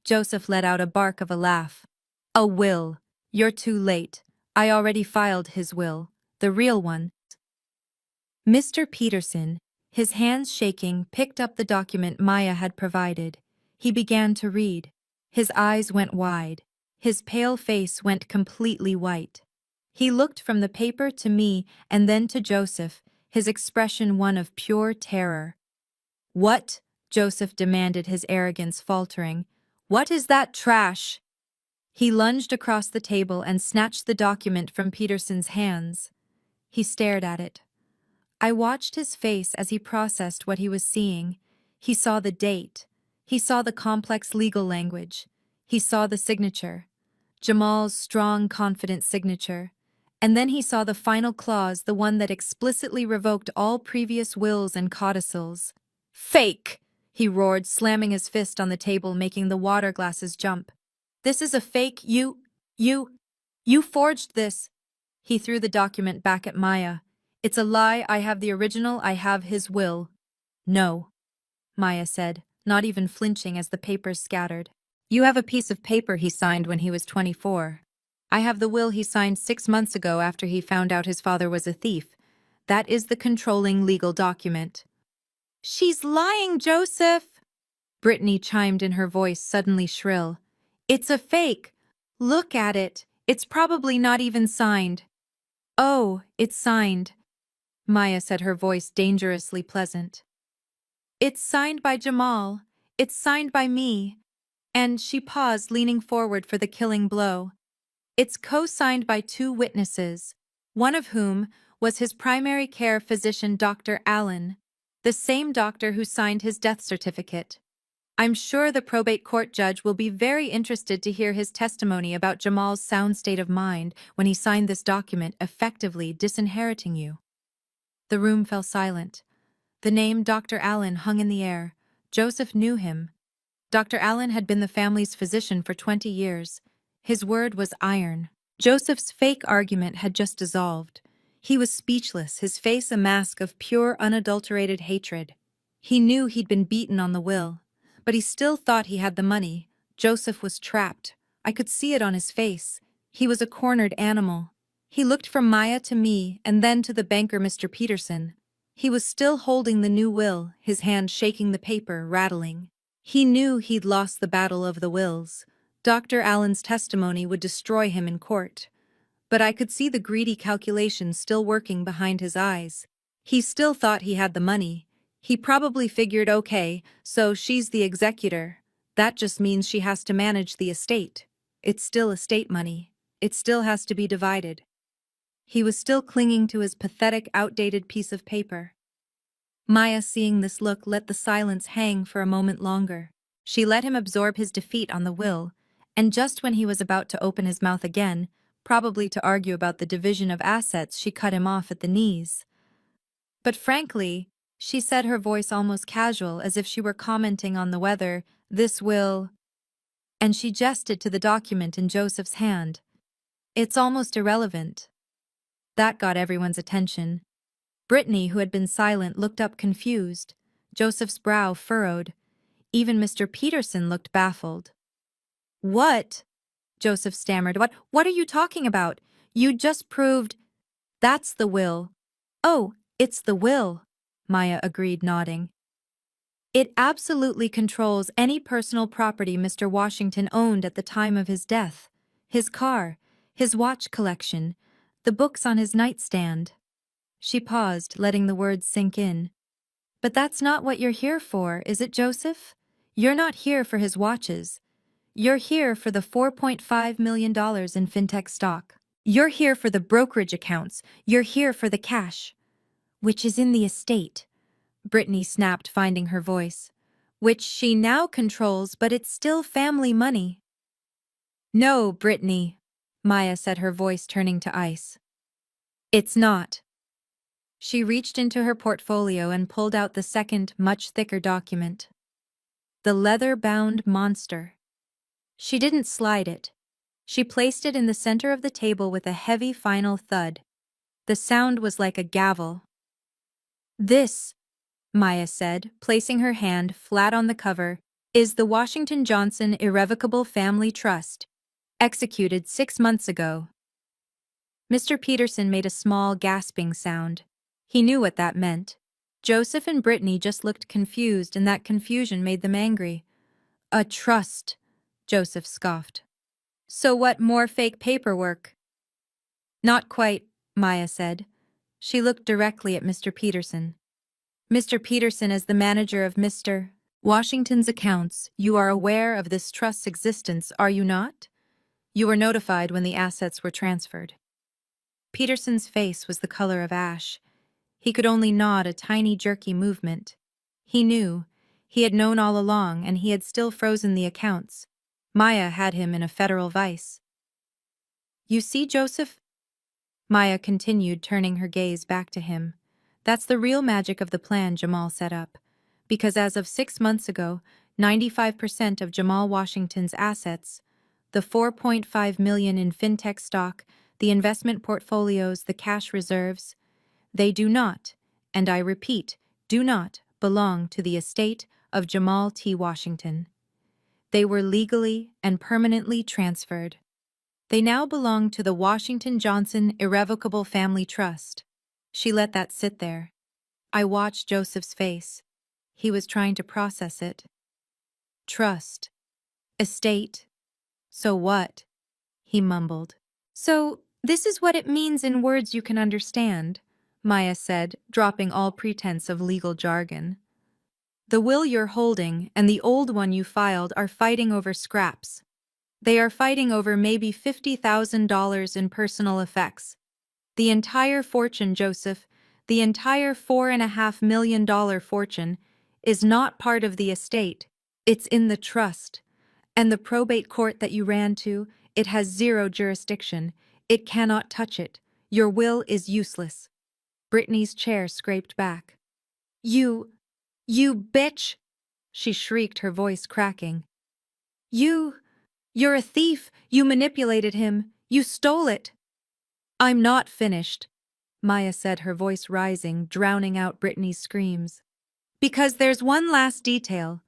Speaker 2: Joseph let out a bark of a laugh. "A will. You're too late. I already filed his will. The real one." Mr. Peterson, his hands shaking, picked up the document Maya had provided. He began to read. His eyes went wide. His pale face went completely white. He looked from the paper to me and then to Joseph, his expression one of pure terror. "What?" Joseph demanded, his arrogance faltering. "What is that trash?" He lunged across the table and snatched the document from Peterson's hands. He stared at it. I watched his face as he processed what he was seeing. He saw the date. He saw the complex legal language. He saw the signature. Jamal's strong, confident signature. And then he saw the final clause, the one that explicitly revoked all previous wills and codicils. "Fake!" he roared, slamming his fist on the table, making the water glasses jump. "This is a fake. You forged this." He threw the document back at Maya. "It's a lie. I have the original. I have his will." "No," Maya said, not even flinching as the papers scattered. "You have a piece of paper he signed when he was 24. I have the will he signed 6 months ago after he found out his father was a thief. That is the controlling legal document." "She's lying, Joseph!" Brittany chimed in, her voice suddenly shrill. "It's a fake. Look at it. It's probably not even signed." Oh, it's signed, Maya said, her voice dangerously pleasant. It's signed by Jamal. It's signed by me. And she paused, leaning forward for the killing blow. It's co-signed by two witnesses, one of whom was his primary care physician, Dr. Allen, the same doctor who signed his death certificate. I'm sure the probate court judge will be very interested to hear his testimony about Jamal's sound state of mind when he signed this document, effectively disinheriting you. The room fell silent. The name Dr. Allen hung in the air. Joseph knew him. Dr. Allen had been the family's physician for 20 years. His word was iron. Joseph's fake argument had just dissolved. He was speechless, his face a mask of pure, unadulterated hatred. He knew he'd been beaten on the will, but he still thought he had the money. Joseph was trapped. I could see it on his face. He was a cornered animal. He looked from Maya to me and then to the banker, Mr. Peterson. He was still holding the new will, his hand shaking the paper, rattling. He knew he'd lost the battle of the wills. Dr. Allen's testimony would destroy him in court. But I could see the greedy calculations still working behind his eyes. He still thought he had the money. He probably figured, okay, so she's the executor. That just means she has to manage the estate. It's still estate money. It still has to be divided. He was still clinging to his pathetic, outdated piece of paper. Maya, seeing this look, let the silence hang for a moment longer. She let him absorb his defeat on the will, and just when he was about to open his mouth again, probably to argue about the division of assets, she cut him off at the knees. But frankly, she said, her voice almost casual, as if she were commenting on the weather, this will… And she gestured to the document in Joseph's hand. It's almost irrelevant. That got everyone's attention. Brittany, who had been silent, looked up confused. Joseph's brow furrowed. Even Mr. Peterson looked baffled. What? Joseph stammered. What are you talking about? You just proved… That's the will. Oh, it's the will, Maya agreed, nodding. It absolutely controls any personal property Mr. Washington owned at the time of his death. His car, his watch collection, the books on his nightstand. She paused, letting the words sink in. But that's not what you're here for, is it, Joseph? You're not here for his watches. You're here for the $4.5 million in fintech stock. You're here for the brokerage accounts. You're here for the cash. Which is in the estate, Brittany snapped, finding her voice. Which she now controls, but it's still family money. No, Brittany, Maya said, her voice turning to ice. It's not. She reached into her portfolio and pulled out the second, much thicker document. The leather-bound monster. She didn't slide it. She placed it in the center of the table with a heavy final thud. The sound was like a gavel. This, Maya said, placing her hand flat on the cover, is the Washington Johnson Irrevocable Family Trust, executed 6 months ago. Mr. Peterson made a small, gasping sound. He knew what that meant. Joseph and Brittany just looked confused, and that confusion made them angry. A trust, Joseph scoffed. So what more fake paperwork? Not quite, Maya said. She looked directly at Mr. Peterson. Mr. Peterson, as the manager of Mr. Washington's accounts, you are aware of this trust's existence, are you not? You were notified when the assets were transferred. Peterson's face was the color of ash. He could only nod, a tiny jerky movement. He knew. He had known all along, and he had still frozen the accounts. Maya had him in a federal vice. You see, Joseph? Maya continued, turning her gaze back to him. That's the real magic of the plan Jamal set up. Because as of 6 months ago, 95% of Jamal Washington's assets, the $4.5 million in fintech stock, the investment portfolios, the cash reserves, they do not, and I repeat, do not belong to the estate of Jamal T. Washington. They were legally and permanently transferred. They now belong to the Washington Johnson Irrevocable Family Trust. She let that sit there. I watched Joseph's face. He was trying to process it. Trust. Estate. So what? He mumbled. So This is what it means in words you can understand, Maya said, dropping all pretense of legal jargon. The will you're holding and the old one you filed are fighting over scraps. They are fighting over maybe $50,000 in personal effects. The entire fortune, Joseph, the entire $4.5 million fortune, is not part of the estate. It's in the trust. And the probate court that you ran to, it has zero jurisdiction. It cannot touch it. Your will is useless. Brittany's chair scraped back. You bitch! She shrieked, her voice cracking. You're a thief! You manipulated him! You stole it! I'm not finished, Maya said, her voice rising, drowning out Brittany's screams. Because there's one last detail.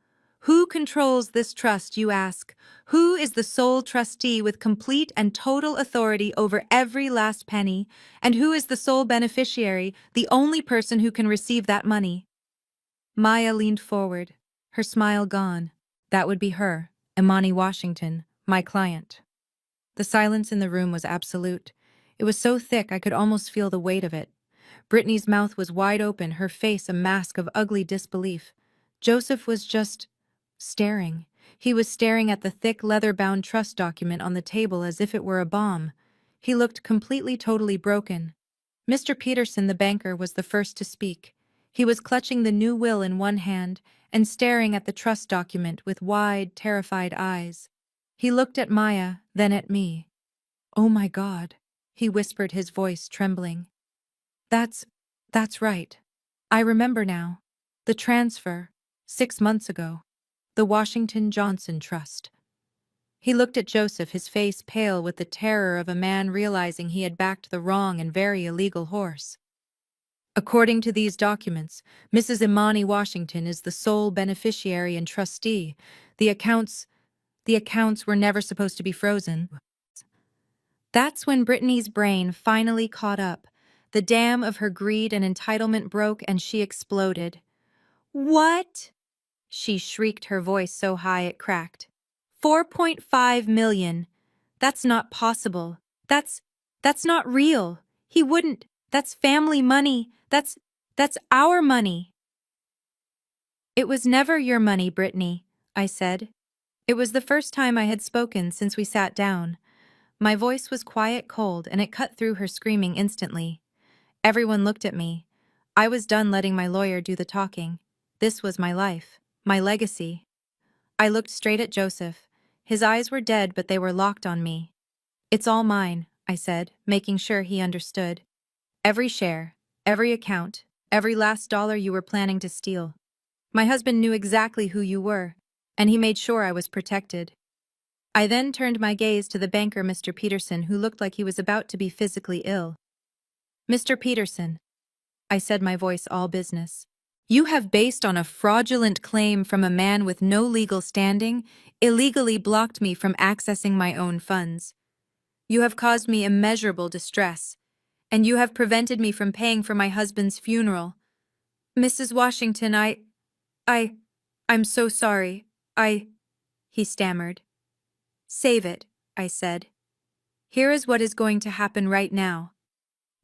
Speaker 2: Who controls this trust, you ask? Who is the sole trustee with complete and total authority over every last penny? And who is the sole beneficiary, the only person who can receive that money? Maya leaned forward, her smile gone. That would be her, Imani Washington, my client. The silence in the room was absolute. It was so thick I could almost feel the weight of it. Brittany's mouth was wide open, her face a mask of ugly disbelief. Joseph was just staring. He was staring at the thick, leather-bound trust document on the table as if it were a bomb. He looked completely, totally broken. Mr. Peterson, the banker, was the first to speak. He was clutching the new will in one hand and staring at the trust document with wide, terrified eyes. He looked at Maya, then at me. "Oh my God," he whispered, his voice trembling. That's right. I remember now. The transfer, 6 months ago. The Washington Johnson Trust." He looked at Joseph, his face pale with the terror of a man realizing he had backed the wrong and very illegal horse. "According to these documents, Mrs. Imani Washington is the sole beneficiary and trustee. The accounts were never supposed to be frozen." That's when Brittany's brain finally caught up. The dam of her greed and entitlement broke and she exploded. "What?" she shrieked, her voice so high it cracked. 4.5 million. That's not possible. That's not real. He wouldn't. That's family money. That's our money." "It was never your money, Brittany," I said. It was the first time I had spoken since we sat down. My voice was quiet, cold, and it cut through her screaming instantly. Everyone looked at me. I was done letting my lawyer do the talking. This was my life, my legacy. I looked straight at Joseph. His eyes were dead, but they were locked on me. "It's all mine," I said, making sure he understood. "Every share, every account, every last dollar you were planning to steal. My husband knew exactly who you were, and he made sure I was protected." I then turned my gaze to the banker, Mr. Peterson, who looked like he was about to be physically ill. "Mr. Peterson," I said, my voice all business, "you have, based on a fraudulent claim from a man with no legal standing, illegally blocked me from accessing my own funds. You have caused me immeasurable distress, and you have prevented me from paying for my husband's funeral. Mrs. Washington, I'm so sorry. He stammered. "Save it," I said. "Here is what is going to happen right now.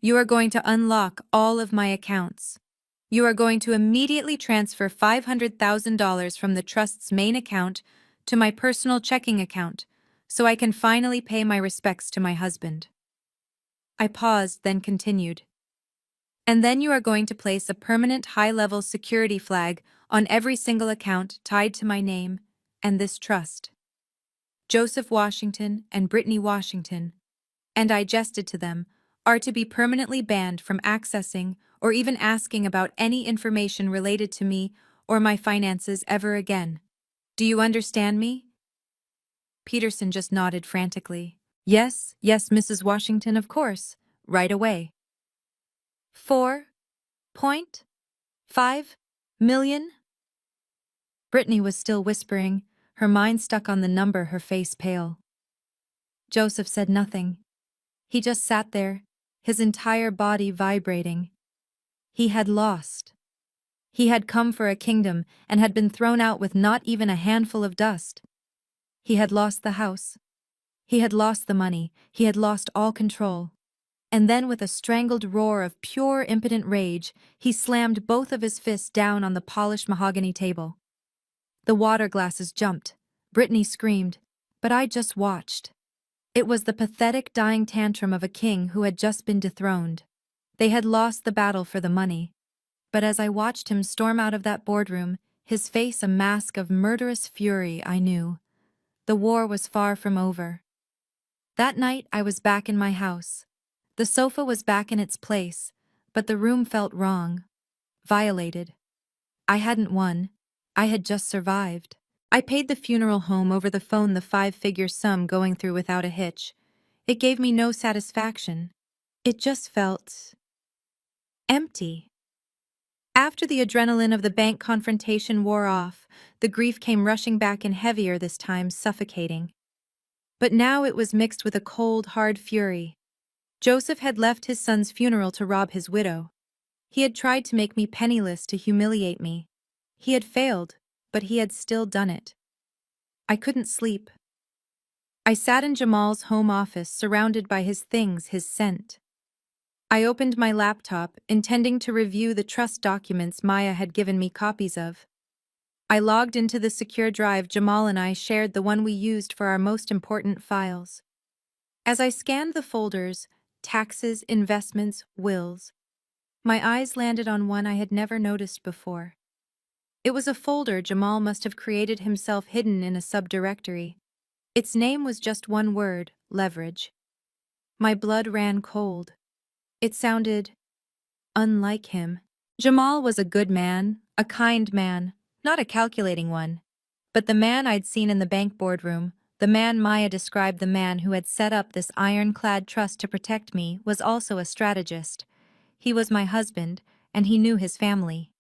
Speaker 2: You are going to unlock all of my accounts. You are going to immediately transfer $500,000 from the trust's main account to my personal checking account, so I can finally pay my respects to my husband." I paused, then continued. "And then you are going to place a permanent high-level security flag on every single account tied to my name and this trust. Joseph Washington and Brittany Washington," and I gestured to them, "are to be permanently banned from accessing or even asking about any information related to me or my finances ever again. Do you understand me?" Peterson just nodded frantically. Yes, Mrs. Washington, of course. Right away." 4.5 million? Brittany was still whispering, her mind stuck on the number, her face pale. Joseph said nothing. He just sat there, his entire body vibrating. He had lost. He had come for a kingdom and had been thrown out with not even a handful of dust. He had lost the house. He had lost the money. He had lost all control. And then with a strangled roar of pure impotent rage, he slammed both of his fists down on the polished mahogany table. The water glasses jumped. Brittany screamed, but I just watched. It was the pathetic dying tantrum of a king who had just been dethroned. They had lost the battle for the money. But as I watched him storm out of that boardroom, his face a mask of murderous fury, I knew. The war was far from over. That night I was back in my house. The sofa was back in its place, but the room felt wrong. Violated. I hadn't won. I had just survived. I paid the funeral home over the phone the five-figure sum going through without a hitch. It gave me no satisfaction. It just felt empty. After the adrenaline of the bank confrontation wore off, the grief came rushing back and heavier this time, suffocating. But now it was mixed with a cold, hard fury. Joseph had left his son's funeral to rob his widow. He had tried to make me penniless to humiliate me. He had failed, but he had still done it. I couldn't sleep. I sat in Jamal's home office, surrounded by his things, his scent. I opened my laptop, intending to review the trust documents Maya had given me copies of. I logged into the secure drive Jamal and I shared, the one we used for our most important files. As I scanned the folders, taxes, investments, wills, my eyes landed on one I had never noticed before. It was a folder Jamal must have created himself, hidden in a subdirectory. Its name was just one word: leverage. My blood ran cold. It sounded unlike him. Jamal was a good man, a kind man, not a calculating one. But the man I'd seen in the bank boardroom, the man Maya described, the man who had set up this ironclad trust to protect me, was also a strategist. He was my husband, and he knew his family.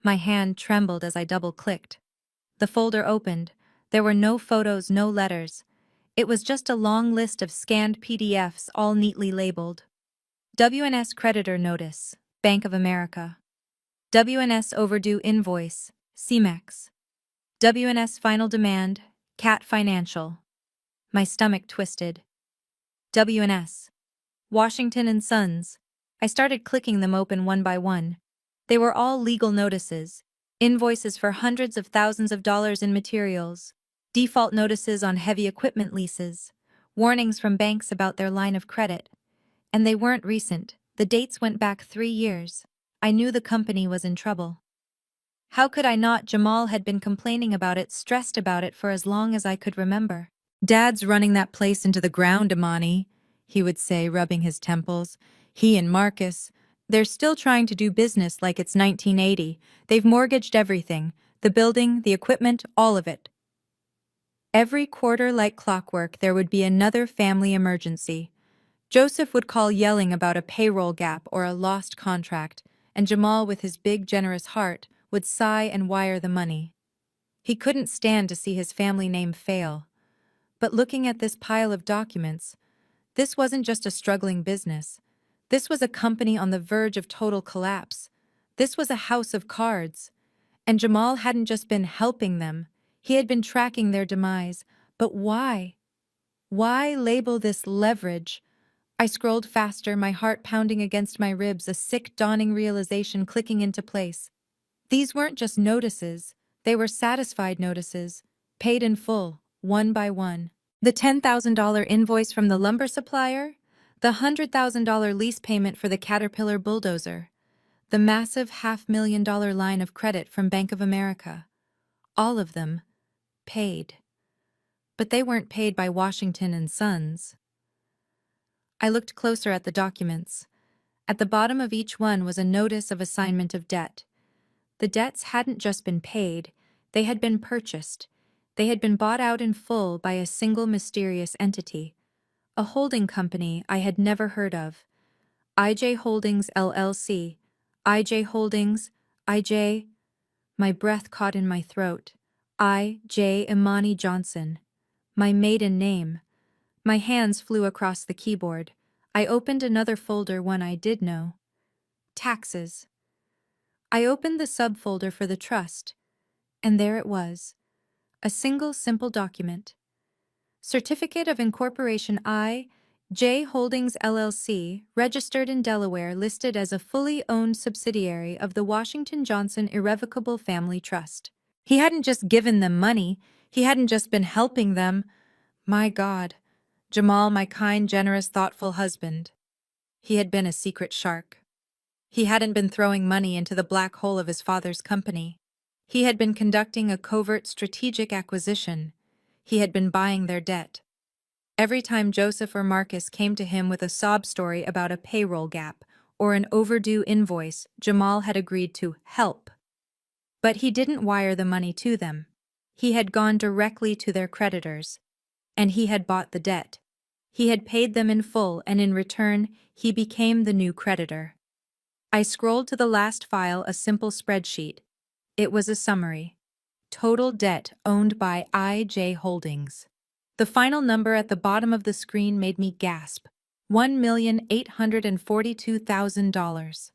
Speaker 2: My hand trembled as I double-clicked. The folder opened. There were no photos, no letters. It was just a long list of scanned PDFs, all neatly labeled. WNS creditor notice, Bank of America. WNS overdue invoice, CEMEX. WNS final demand, Cat Financial. My stomach twisted. WNS. Washington and Sons. I started clicking them open one by one. They were all legal notices, invoices for hundreds of thousands of dollars in materials, default notices on heavy equipment leases, warnings from banks about their line of credit. And they weren't recent. The dates went back 3 years. I knew the company was in trouble. How could I not? Jamal had been complaining about it, stressed about it for as long as I could remember. "Dad's running that place into the ground, Imani," he would say, rubbing his temples. "He and Marcus. They're still trying to do business like it's 1980. They've mortgaged everything, the building, the equipment, all of it." Every quarter, like clockwork, there would be another family emergency. Joseph would call yelling about a payroll gap or a lost contract, and Jamal, with his big, generous heart, would sigh and wire the money. He couldn't stand to see his family name fail. But looking at this pile of documents, this wasn't just a struggling business. This was a company on the verge of total collapse. This was a house of cards. And Jamal hadn't just been helping them. He had been tracking their demise. But why? Why label this leverage? I scrolled faster, my heart pounding against my ribs, a sick, dawning realization clicking into place. These weren't just notices. They were satisfied notices, paid in full, one by one. The $10,000 invoice from the lumber supplier, the $100,000 lease payment for the Caterpillar bulldozer, the massive $500,000 line of credit from Bank of America. All of them paid. But they weren't paid by Washington and Sons. I looked closer at the documents. At the bottom of each one was a notice of assignment of debt. The debts hadn't just been paid, they had been purchased. They had been bought out in full by a single mysterious entity, a holding company I had never heard of. IJ Holdings LLC. IJ Holdings, IJ. My breath caught in my throat. I.J. Imani Johnson. My maiden name. My hands flew across the keyboard. I opened another folder, one I did know. Taxes. I opened the subfolder for the trust, and there it was. A single simple document. Certificate of Incorporation I, J Holdings LLC, registered in Delaware, listed as a fully owned subsidiary of the Washington Johnson Irrevocable Family Trust. He hadn't just given them money, he hadn't just been helping them. My God, Jamal, my kind, generous, thoughtful husband. He had been a secret shark. He hadn't been throwing money into the black hole of his father's company. He had been conducting a covert strategic acquisition. He had been buying their debt. Every time Joseph or Marcus came to him with a sob story about a payroll gap or an overdue invoice, Jamal had agreed to help. But he didn't wire the money to them. He had gone directly to their creditors, and he had bought the debt. He had paid them in full, and in return, he became the new creditor. I scrolled to the last file, a simple spreadsheet. It was a summary. Total debt owned by I.J. Holdings. The final number at the bottom of the screen made me gasp. $1,842,000.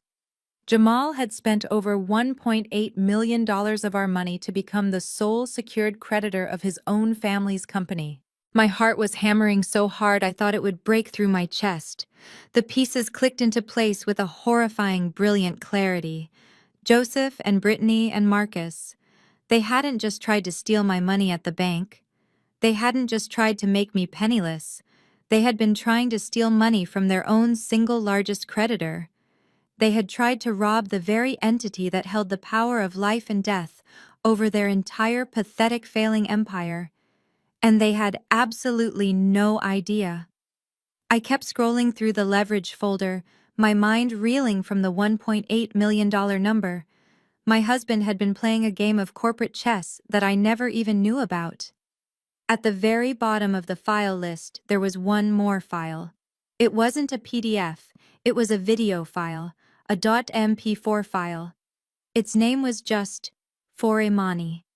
Speaker 2: Jamal had spent over $1.8 million of our money to become the sole secured creditor of his own family's company. My heart was hammering so hard I thought it would break through my chest. The pieces clicked into place with a horrifying, brilliant clarity. Joseph and Brittany and Marcus. They hadn't just tried to steal my money at the bank. They hadn't just tried to make me penniless. They had been trying to steal money from their own single largest creditor. They had tried to rob the very entity that held the power of life and death over their entire pathetic failing empire. And they had absolutely no idea. I kept scrolling through the leverage folder, my mind reeling from the $1.8 million number. My husband had been playing a game of corporate chess that I never even knew about. At the very bottom of the file list, there was one more file. It wasn't a PDF, it was a video file, a .mp4 file. Its name was just For Imani.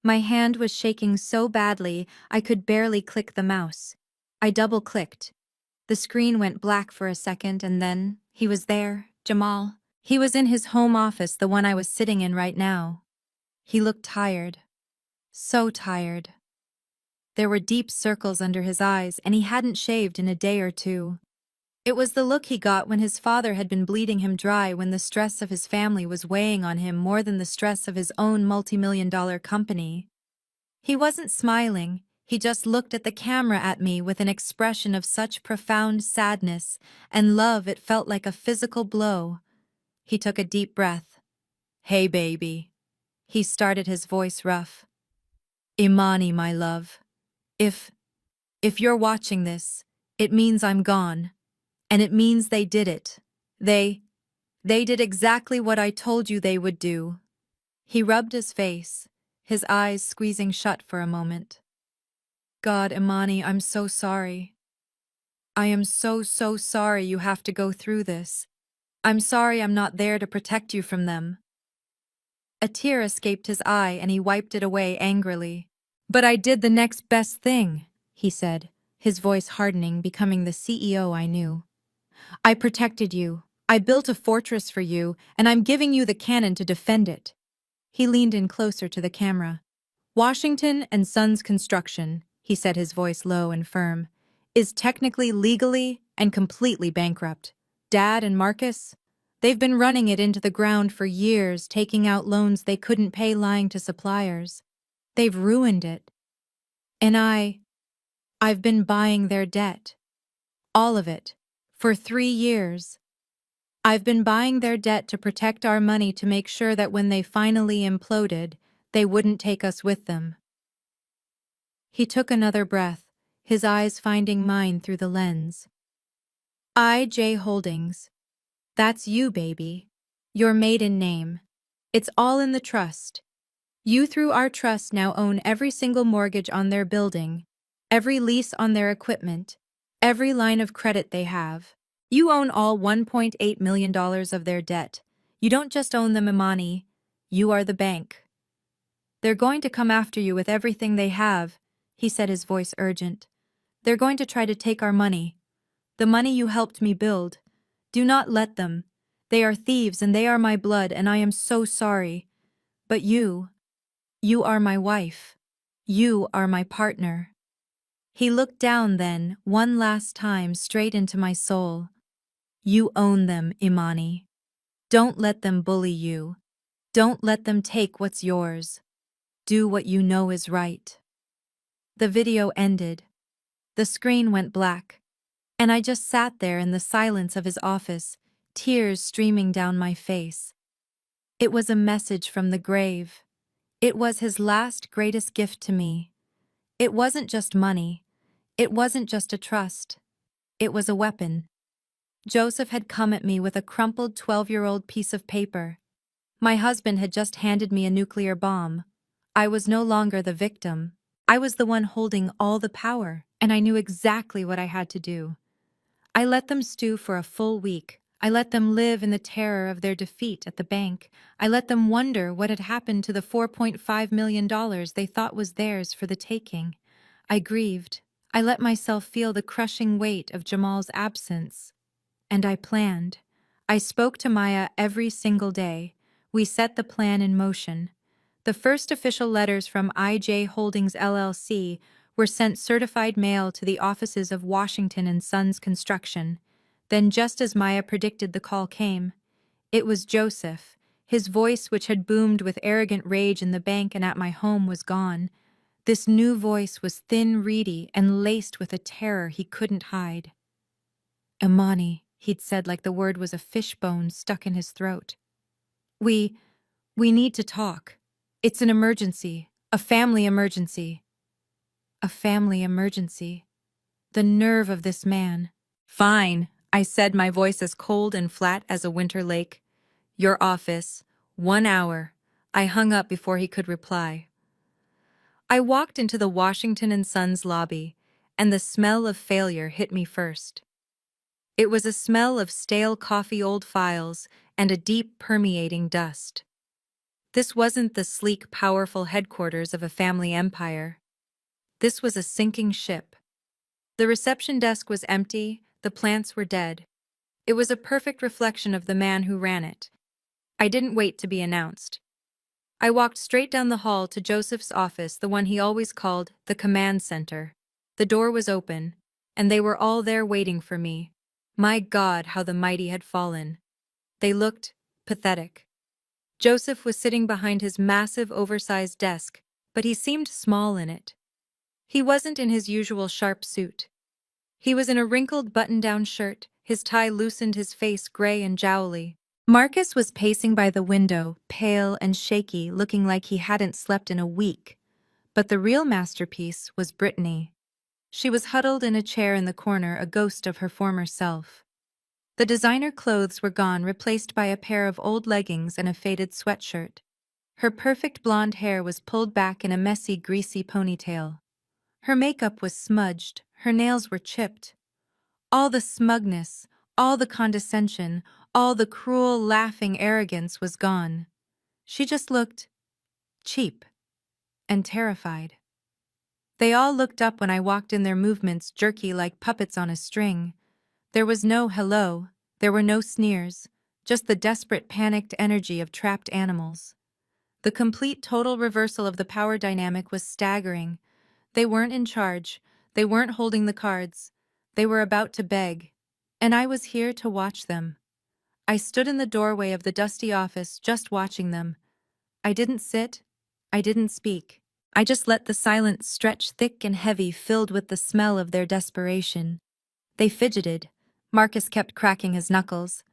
Speaker 2: My hand was shaking so badly I could barely click the mouse. I double-clicked. The screen went black for a second, and then he was there, Jamal. He was in his home office, the one I was sitting in right now. He looked tired. So tired. There were deep circles under his eyes, and he hadn't shaved in a day or two. It was the look he got when his father had been bleeding him dry, when the stress of his family was weighing on him more than the stress of his own multi-million-dollar company. He wasn't smiling, he just looked at the camera at me with an expression of such profound sadness and love it felt like a physical blow. He took a deep breath. "Hey, baby." He started, his voice rough. "Imani, my love. If you're watching this, it means I'm gone. And it means they did it. They did exactly what I told you they would do." He rubbed his face, his eyes squeezing shut for a moment. "God, Imani, I'm so sorry. I am so sorry you have to go through this. I'm sorry I'm not there to protect you from them." A tear escaped his eye and he wiped it away angrily. "But I did the next best thing," he said, his voice hardening, becoming the CEO I knew. "I protected you. I built a fortress for you, and I'm giving you the cannon to defend it." He leaned in closer to the camera. "Washington and Sons Construction," he said, his voice low and firm, "is technically, legally, and completely bankrupt. Dad and Marcus, they've been running it into the ground for years, taking out loans they couldn't pay, lying to suppliers. They've ruined it. And I've been buying their debt. All of it. For 3 years. I've been buying their debt to protect our money, to make sure that when they finally imploded, they wouldn't take us with them." He took another breath, his eyes finding mine through the lens. "I.J. Holdings. That's you, baby. Your maiden name. It's all in the trust. You, through our trust, now own every single mortgage on their building, every lease on their equipment, every line of credit they have. You own all $1.8 million of their debt. You don't just own them, Imani. You are the bank. They're going to come after you with everything they have," he said, his voice urgent. "They're going to try to take our money. The money you helped me build. Do not let them. They are thieves and they are my blood, and I am so sorry. But you are my wife. You are my partner." He looked down then, one last time, straight into my soul. You own them, Imani. Don't let them bully you. Don't let them take what's yours. Do what you know is right. The video ended. The screen went black, and I just sat there in the silence of his office, tears streaming down my face. It was a message from the grave. It was his last greatest gift to me. It wasn't just money. It wasn't just a trust. It was a weapon. Joseph had come at me with a crumpled 12-year-old piece of paper. My husband had just handed me a nuclear bomb. I was no longer the victim. I was the one holding all the power, and I knew exactly what I had to do. I let them stew for a full week. I let them live in the terror of their defeat at the bank. I let them wonder what had happened to the $4.5 million they thought was theirs for the taking. I grieved. I let myself feel the crushing weight of Jamal's absence. And I planned. I spoke to Maya every single day. We set the plan in motion. The first official letters from IJ Holdings LLC were sent certified mail to the offices of Washington and Sons Construction. Then, just as Maya predicted, the call came. It was Joseph. His voice, which had boomed with arrogant rage in the bank and at my home, was gone. This new voice was thin, reedy, and laced with a terror he couldn't hide. Imani, he'd said like the word was a fishbone stuck in his throat. We need to talk. It's an emergency. A family emergency. A family emergency. The nerve of this man. Fine, I said, my voice as cold and flat as a winter lake. Your office. 1 hour. I hung up before he could reply. I walked into the Washington and Sons lobby, and the smell of failure hit me first. It was a smell of stale coffee, old files, and a deep permeating dust. This wasn't the sleek, powerful headquarters of a family empire. This was a sinking ship. The reception desk was empty, the plants were dead. It was a perfect reflection of the man who ran it. I didn't wait to be announced. I walked straight down the hall to Joseph's office, the one he always called the command center. The door was open, and they were all there waiting for me. My God, how the mighty had fallen. They looked pathetic. Joseph was sitting behind his massive, oversized desk, but he seemed small in it. He wasn't in his usual sharp suit. He was in a wrinkled button-down shirt, his tie loosened, his face gray and jowly. Marcus was pacing by the window, pale and shaky, looking like he hadn't slept in a week. But the real masterpiece was Brittany. She was huddled in a chair in the corner, a ghost of her former self. The designer clothes were gone, replaced by a pair of old leggings and a faded sweatshirt. Her perfect blonde hair was pulled back in a messy, greasy ponytail. Her makeup was smudged, her nails were chipped. All the smugness, all the condescension, all the cruel, laughing arrogance was gone. She just looked cheap and terrified. They all looked up when I walked in, their movements jerky like puppets on a string. There was no hello, there were no sneers, just the desperate, panicked energy of trapped animals. The complete, total reversal of the power dynamic was staggering. They weren't in charge, they weren't holding the cards, they were about to beg. And I was here to watch them. I stood in the doorway of the dusty office, just watching them. I didn't sit, I didn't speak. I just let the silence stretch thick and heavy, filled with the smell of their desperation. They fidgeted. Marcus kept cracking his knuckles.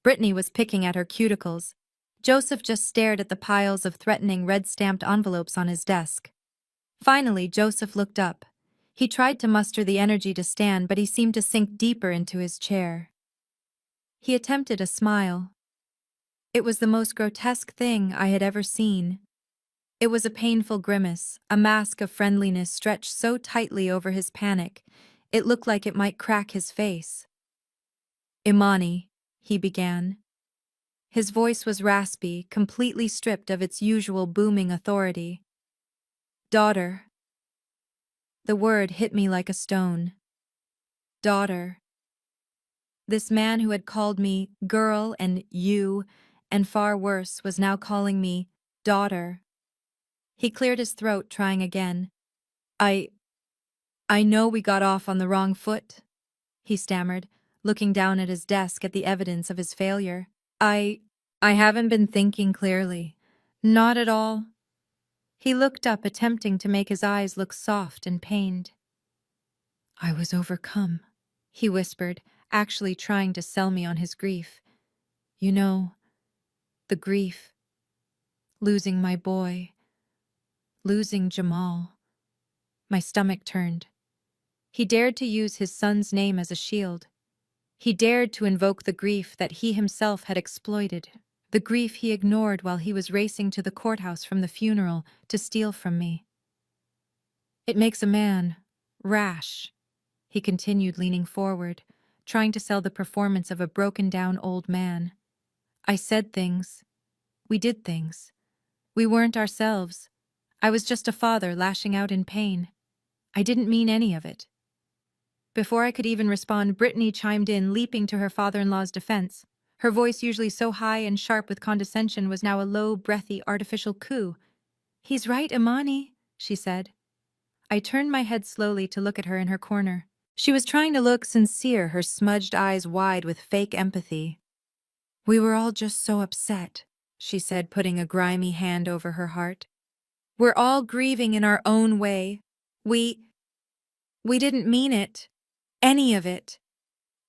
Speaker 2: Brittany was picking at her cuticles. Joseph just stared at the piles of threatening red-stamped envelopes on his desk. Finally, Joseph looked up. He tried to muster the energy to stand, but he seemed to sink deeper into his chair. He attempted a smile. It was the most grotesque thing I had ever seen. It was a painful grimace, a mask of friendliness stretched so tightly over his panic, it looked like it might crack his face. Imani, he began. His voice was raspy, completely stripped of its usual booming authority. Daughter. The word hit me like a stone. Daughter. This man who had called me girl and you, and far worse, was now calling me daughter. He cleared his throat, trying again. I I know we got off on the wrong foot, he stammered, looking down at his desk at the evidence of his failure. I haven't been thinking clearly. Not at all. He looked up, attempting to make his eyes look soft and pained. I was overcome, he whispered, actually trying to sell me on his grief. You know, the grief. Losing my boy. Losing Jamal. My stomach turned. He dared to use his son's name as a shield. He dared to invoke the grief that he himself had exploited, the grief he ignored while he was racing to the courthouse from the funeral to steal from me. It makes a man rash, he continued, leaning forward, trying to sell the performance of a broken-down old man. I said things. We did things. We weren't ourselves. I was just a father lashing out in pain. I didn't mean any of it. Before I could even respond, Brittany chimed in, leaping to her father-in-law's defense. Her voice, usually so high and sharp with condescension, was now a low, breathy, artificial coo. He's right, Imani, she said. I turned my head slowly to look at her in her corner. She was trying to look sincere, her smudged eyes wide with fake empathy. We were all just so upset, she said, putting a grimy hand over her heart. We're all grieving in our own way. We didn't mean it. Any of it.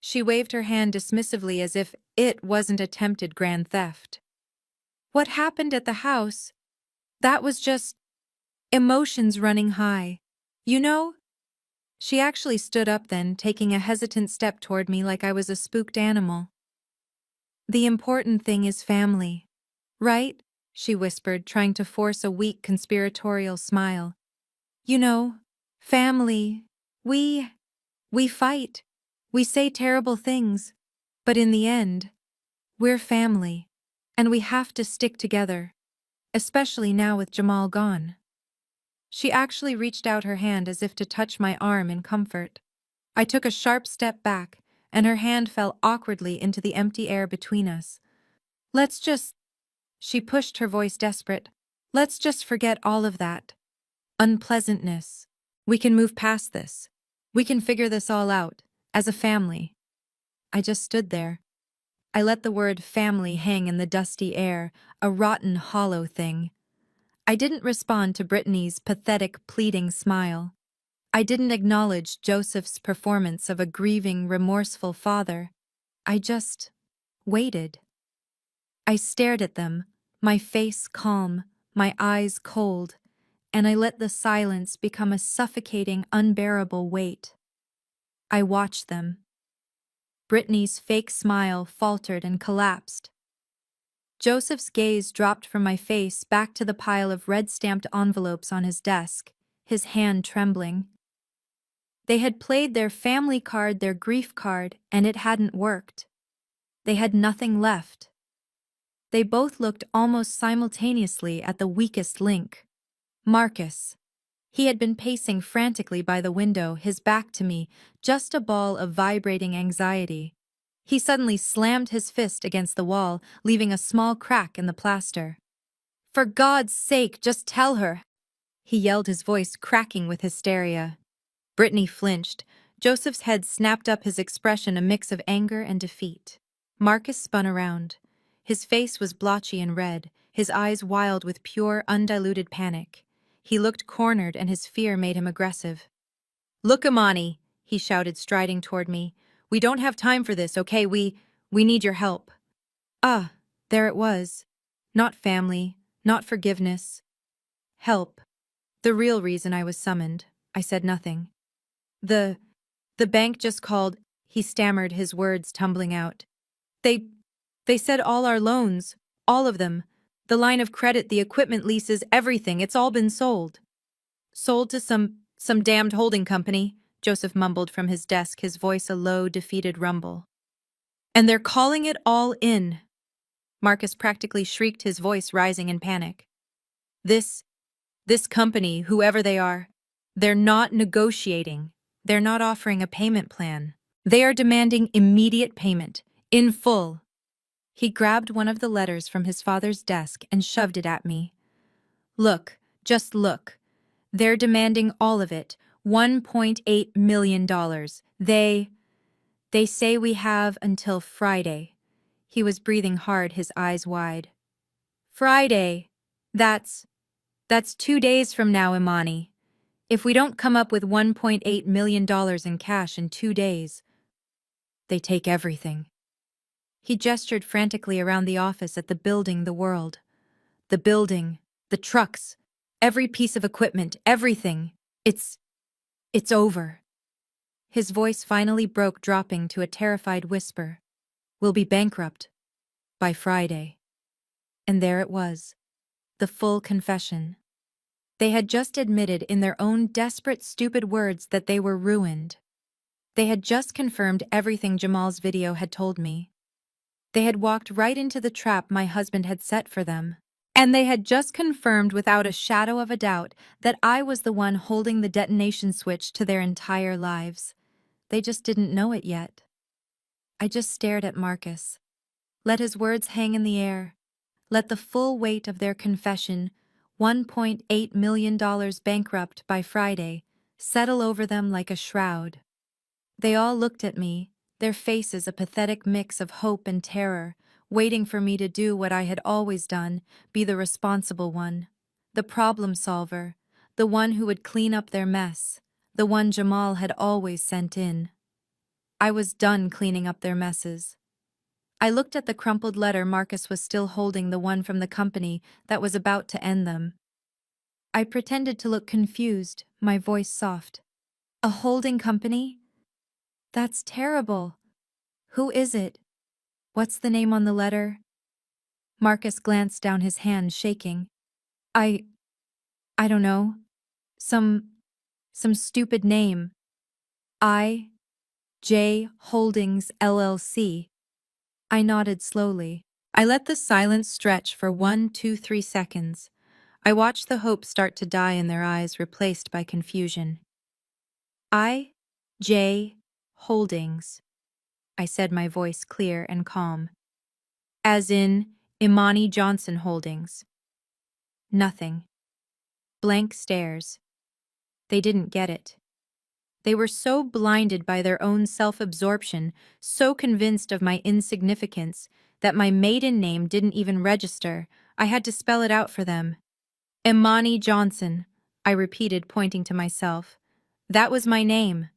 Speaker 2: She waved her hand dismissively as if it wasn't attempted grand theft. What happened at the house? That was just emotions running high. You know? She actually stood up then, taking a hesitant step toward me like I was a spooked animal. The important thing is family, right? She whispered, trying to force a weak conspiratorial smile. You know, family. We fight. We say terrible things. But in the end, we're family. And we have to stick together. Especially now with Jamal gone. She actually reached out her hand as if to touch my arm in comfort. I took a sharp step back, and her hand fell awkwardly into the empty air between us. Let's just... She pushed, her voice desperate. Let's just forget all of that. Unpleasantness. We can move past this. We can figure this all out, as a family. I just stood there. I let the word family hang in the dusty air, a rotten, hollow thing. I didn't respond to Brittany's pathetic, pleading smile. I didn't acknowledge Joseph's performance of a grieving, remorseful father. I just waited. I stared at them, my face calm, my eyes cold, and I let the silence become a suffocating, unbearable weight. I watched them. Brittany's fake smile faltered and collapsed. Joseph's gaze dropped from my face back to the pile of red-stamped envelopes on his desk, his hand trembling. They had played their family card, their grief card, and it hadn't worked. They had nothing left. They both looked almost simultaneously at the weakest link. Marcus. He had been pacing frantically by the window, his back to me, just a ball of vibrating anxiety. He suddenly slammed his fist against the wall, leaving a small crack in the plaster. For God's sake, just tell her! He yelled, his voice cracking with hysteria. Brittany flinched. Joseph's head snapped up, his expression a mix of anger and defeat. Marcus spun around. His face was blotchy and red, his eyes wild with pure, undiluted panic. He looked cornered, and his fear made him aggressive. Look, Imani, he shouted, striding toward me. We don't have time for this, okay? We need your help. Ah, there it was. Not family, not forgiveness. Help. The real reason I was summoned. I said nothing. The bank just called, he stammered, his words tumbling out. They said all our loans, all of them. The line of credit, the equipment leases, everything, it's all been sold. Sold to some damned holding company, Joseph mumbled from his desk, his voice a low, defeated rumble. And they're calling it all in. Marcus practically shrieked, his voice rising in panic. This company, whoever they are, they're not negotiating. They're not offering a payment plan. They are demanding immediate payment, in full. He grabbed one of the letters from his father's desk and shoved it at me. Look, just look. They're demanding all of it, $1.8 million. They say we have until Friday. He was breathing hard, his eyes wide. Friday. That's 2 days from now, Imani. If we don't come up with $1.8 million in cash in 2 days, they take everything. He gestured frantically around the office at the building, the world. The building, the trucks, every piece of equipment, everything. It's over. His voice finally broke, dropping to a terrified whisper. We'll be bankrupt by Friday. And there it was, the full confession. They had just admitted in their own desperate, stupid words that they were ruined. They had just confirmed everything Jamal's video had told me. They had walked right into the trap my husband had set for them. And they had just confirmed without a shadow of a doubt that I was the one holding the detonation switch to their entire lives. They just didn't know it yet. I just stared at Marcus. Let his words hang in the air. Let the full weight of their confession, $1.8 million bankrupt by Friday, settle over them like a shroud. They all looked at me, their faces a pathetic mix of hope and terror, waiting for me to do what I had always done, be the responsible one, the problem solver, the one who would clean up their mess, the one Jamal had always sent in. I was done cleaning up their messes. I looked at the crumpled letter Marcus was still holding, the one from the company that was about to end them. I pretended to look confused, my voice soft. A holding company? That's terrible. Who is it? What's the name on the letter? Marcus glanced down, his hand shaking. I don't know. Some stupid name. I.J. Holdings LLC. I nodded slowly. I let the silence stretch for 1, 2, 3 seconds. I watched the hope start to die in their eyes, replaced by confusion. I.J. Holdings, I said, my voice clear and calm. As in Imani Johnson Holdings. Nothing. Blank stares. They didn't get it. They were so blinded by their own self-absorption, so convinced of my insignificance, that my maiden name didn't even register. I had to spell it out for them. Imani Johnson, I repeated, pointing to myself. That was my name.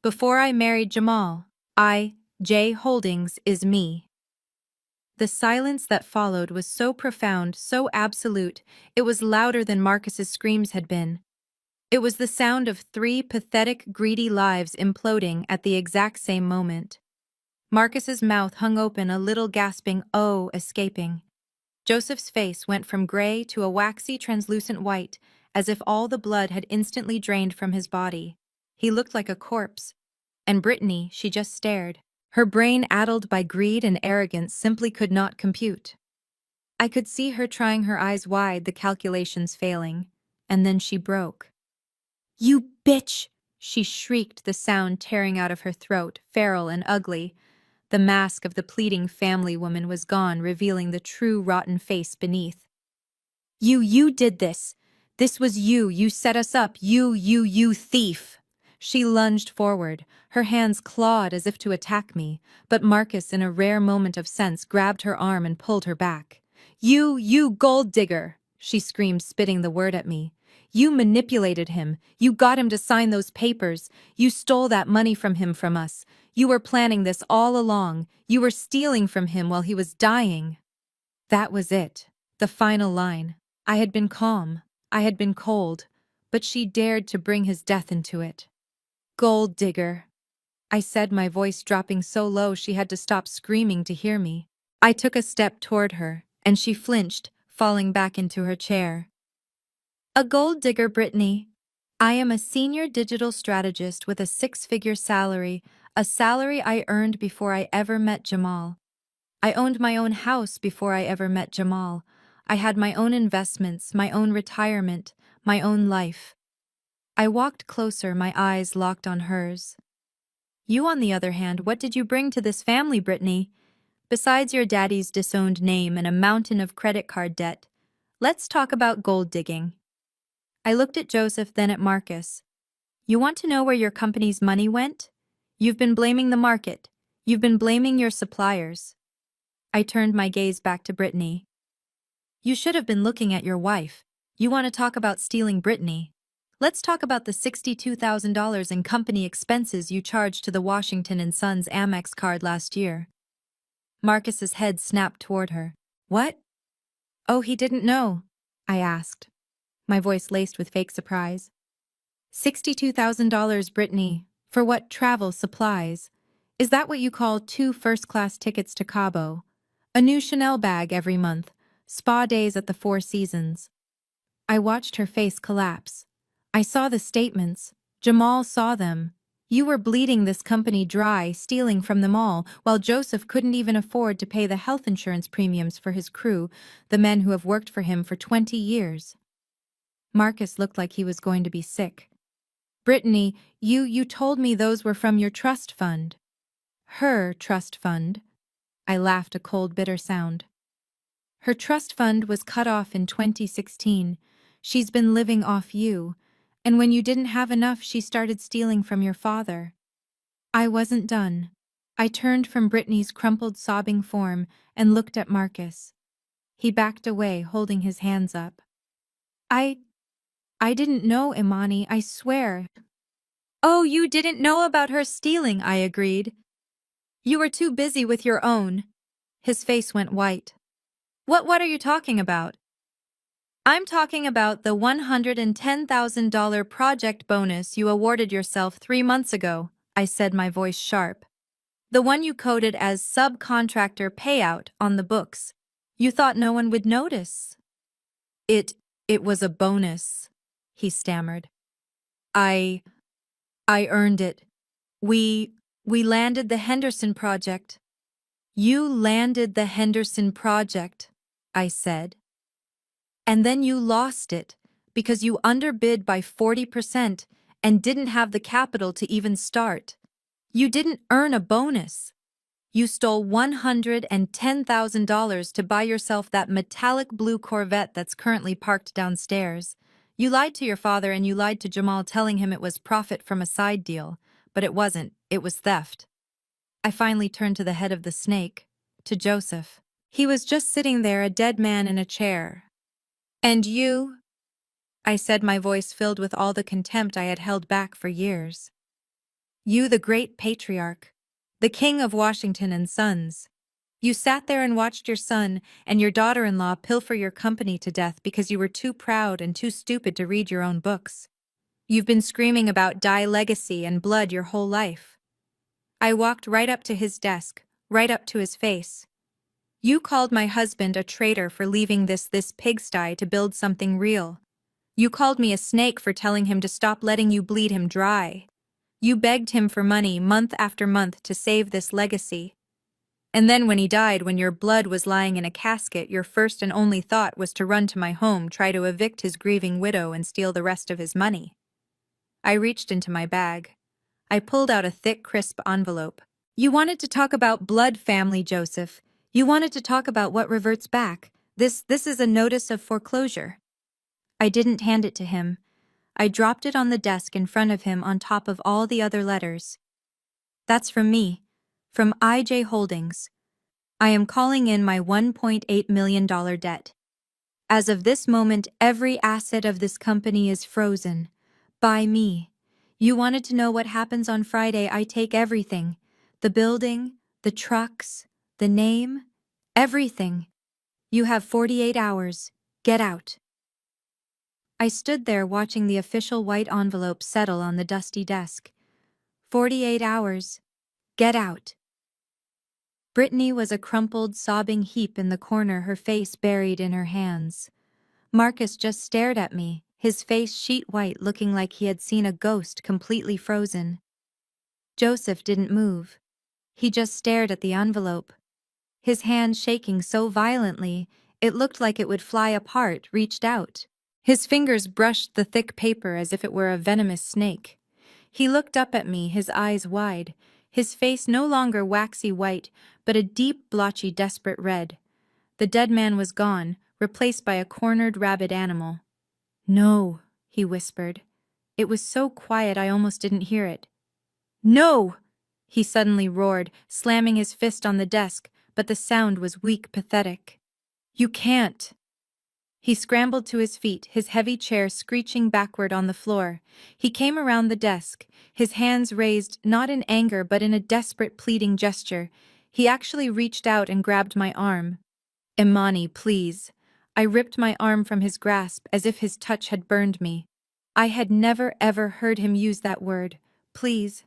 Speaker 2: Before I married Jamal, I.J. Holdings is me. The silence that followed was so profound, so absolute, it was louder than Marcus's screams had been. It was the sound of 3 pathetic, greedy lives imploding at the exact same moment. Marcus's mouth hung open, a little gasping "oh" escaping. Joseph's face went from gray to a waxy, translucent white, as if all the blood had instantly drained from his body. He looked like a corpse. And Brittany, she just stared. Her brain, addled by greed and arrogance, simply could not compute. I could see her trying her eyes wide, the calculations failing. And then she broke. "You bitch!" she shrieked, the sound tearing out of her throat, feral and ugly. The mask of the pleading family woman was gone, revealing the true rotten face beneath. You did this. This was you. You set us up. You thief." She lunged forward, her hands clawed as if to attack me, but Marcus, in a rare moment of sense, grabbed her arm and pulled her back. You gold digger," she screamed, spitting the word at me. "You manipulated him. You got him to sign those papers. You stole that money from him, from us. You were planning this all along. You were stealing from him while he was dying." That was it. The final line. I had been calm. I had been cold. But she dared to bring his death into it. "Gold digger," I said, my voice dropping so low she had to stop screaming to hear me. I took a step toward her, and she flinched, falling back into her chair. "A gold digger, Brittany. I am a senior digital strategist with a 6-figure salary, a salary I earned before I ever met Jamal. I owned my own house before I ever met Jamal. I had my own investments, my own retirement, my own life." I walked closer, my eyes locked on hers. "You, on the other hand, what did you bring to this family, Brittany? Besides your daddy's disowned name and a mountain of credit card debt, let's talk about gold digging." I looked at Joseph, then at Marcus. You want to know where your company's money went? You've been blaming the market. You've been blaming your suppliers. I turned my gaze back to Brittany. You should have been looking at your wife. You want to talk about stealing Brittany? Let's talk about the $62,000 in company expenses you charged to the Washington and Sons Amex card last year. Marcus's head snapped toward her. What? Oh, he didn't know, I asked, my voice laced with fake surprise. $62,000, Brittany, for what? Travel supplies. Is that what you call 2 first-class tickets to Cabo? A new Chanel bag every month, spa days at the Four Seasons. I watched her face collapse. I saw the statements. Jamal saw them. You were bleeding this company dry, stealing from them all, while Joseph couldn't even afford to pay the health insurance premiums for his crew, the men who have worked for him for 20 years. Marcus looked like he was going to be sick. Brittany, you told me those were from your trust fund. Her trust fund. I laughed a cold, bitter sound. Her trust fund was cut off in 2016. She's been living off you. And when you didn't have enough, she started stealing from your father. I wasn't done. I turned from Brittany's crumpled, sobbing form and looked at Marcus. He backed away, holding his hands up. I didn't know, Imani, I swear. Oh, you didn't know about her stealing, I agreed. You were too busy with your own. His face went white. What are you talking about? I'm talking about the $110,000 project bonus you awarded yourself 3 months ago, I said, my voice sharp. The one you coded as subcontractor payout on the books. You thought no one would notice. It was a bonus, he stammered. I earned it. We landed the Henderson project. You landed the Henderson project, I said. And then you lost it because you underbid by 40% and didn't have the capital to even start. You didn't earn a bonus. You stole $110,000 to buy yourself that metallic blue Corvette that's currently parked downstairs. You lied to your father and you lied to Jamal, telling him it was profit from a side deal, but it wasn't, it was theft. I finally turned to the head of the snake, to Joseph. He was just sitting there, a dead man in a chair. And you? I said, my voice filled with all the contempt I had held back for years. You, the great patriarch, the king of Washington and Sons. You sat there and watched your son and your daughter-in-law pilfer your company to death because you were too proud and too stupid to read your own books. You've been screaming about die legacy and blood your whole life. I walked right up to his desk, right up to his face. You called my husband a traitor for leaving this pigsty to build something real. You called me a snake for telling him to stop letting you bleed him dry. You begged him for money month after month to save this legacy. And then when he died, when your blood was lying in a casket, your first and only thought was to run to my home, try to evict his grieving widow and steal the rest of his money. I reached into my bag. I pulled out a thick, crisp envelope. You wanted to talk about blood, family, Joseph. You wanted to talk about what reverts back. This is a notice of foreclosure. I didn't hand it to him. I dropped it on the desk in front of him on top of all the other letters. That's from me, from IJ Holdings. I am calling in my $1.8 million debt. As of this moment, every asset of this company is frozen. By me. You wanted to know what happens on Friday. I take everything. The building, the trucks, the name, everything. You have 48 hours. Get out. I stood there watching the official white envelope settle on the dusty desk. 48 hours. Get out. Brittany was a crumpled, sobbing heap in the corner, her face buried in her hands. Marcus just stared at me, his face sheet white, looking like he had seen a ghost, completely frozen. Joseph didn't move. He just stared at the envelope. His hand shaking so violently, it looked like it would fly apart, reached out. His fingers brushed the thick paper as if it were a venomous snake. He looked up at me, his eyes wide, his face no longer waxy white, but a deep, blotchy, desperate red. The dead man was gone, replaced by a cornered, rabid animal. No, he whispered. It was so quiet I almost didn't hear it. No! He suddenly roared, slamming his fist on the desk, but the sound was weak, pathetic. You can't. He scrambled to his feet, his heavy chair screeching backward on the floor. He came around the desk, his hands raised not in anger but in a desperate pleading gesture. He actually reached out and grabbed my arm. Imani, please. I ripped my arm from his grasp as if his touch had burned me. I had never ever heard him use that word. Please.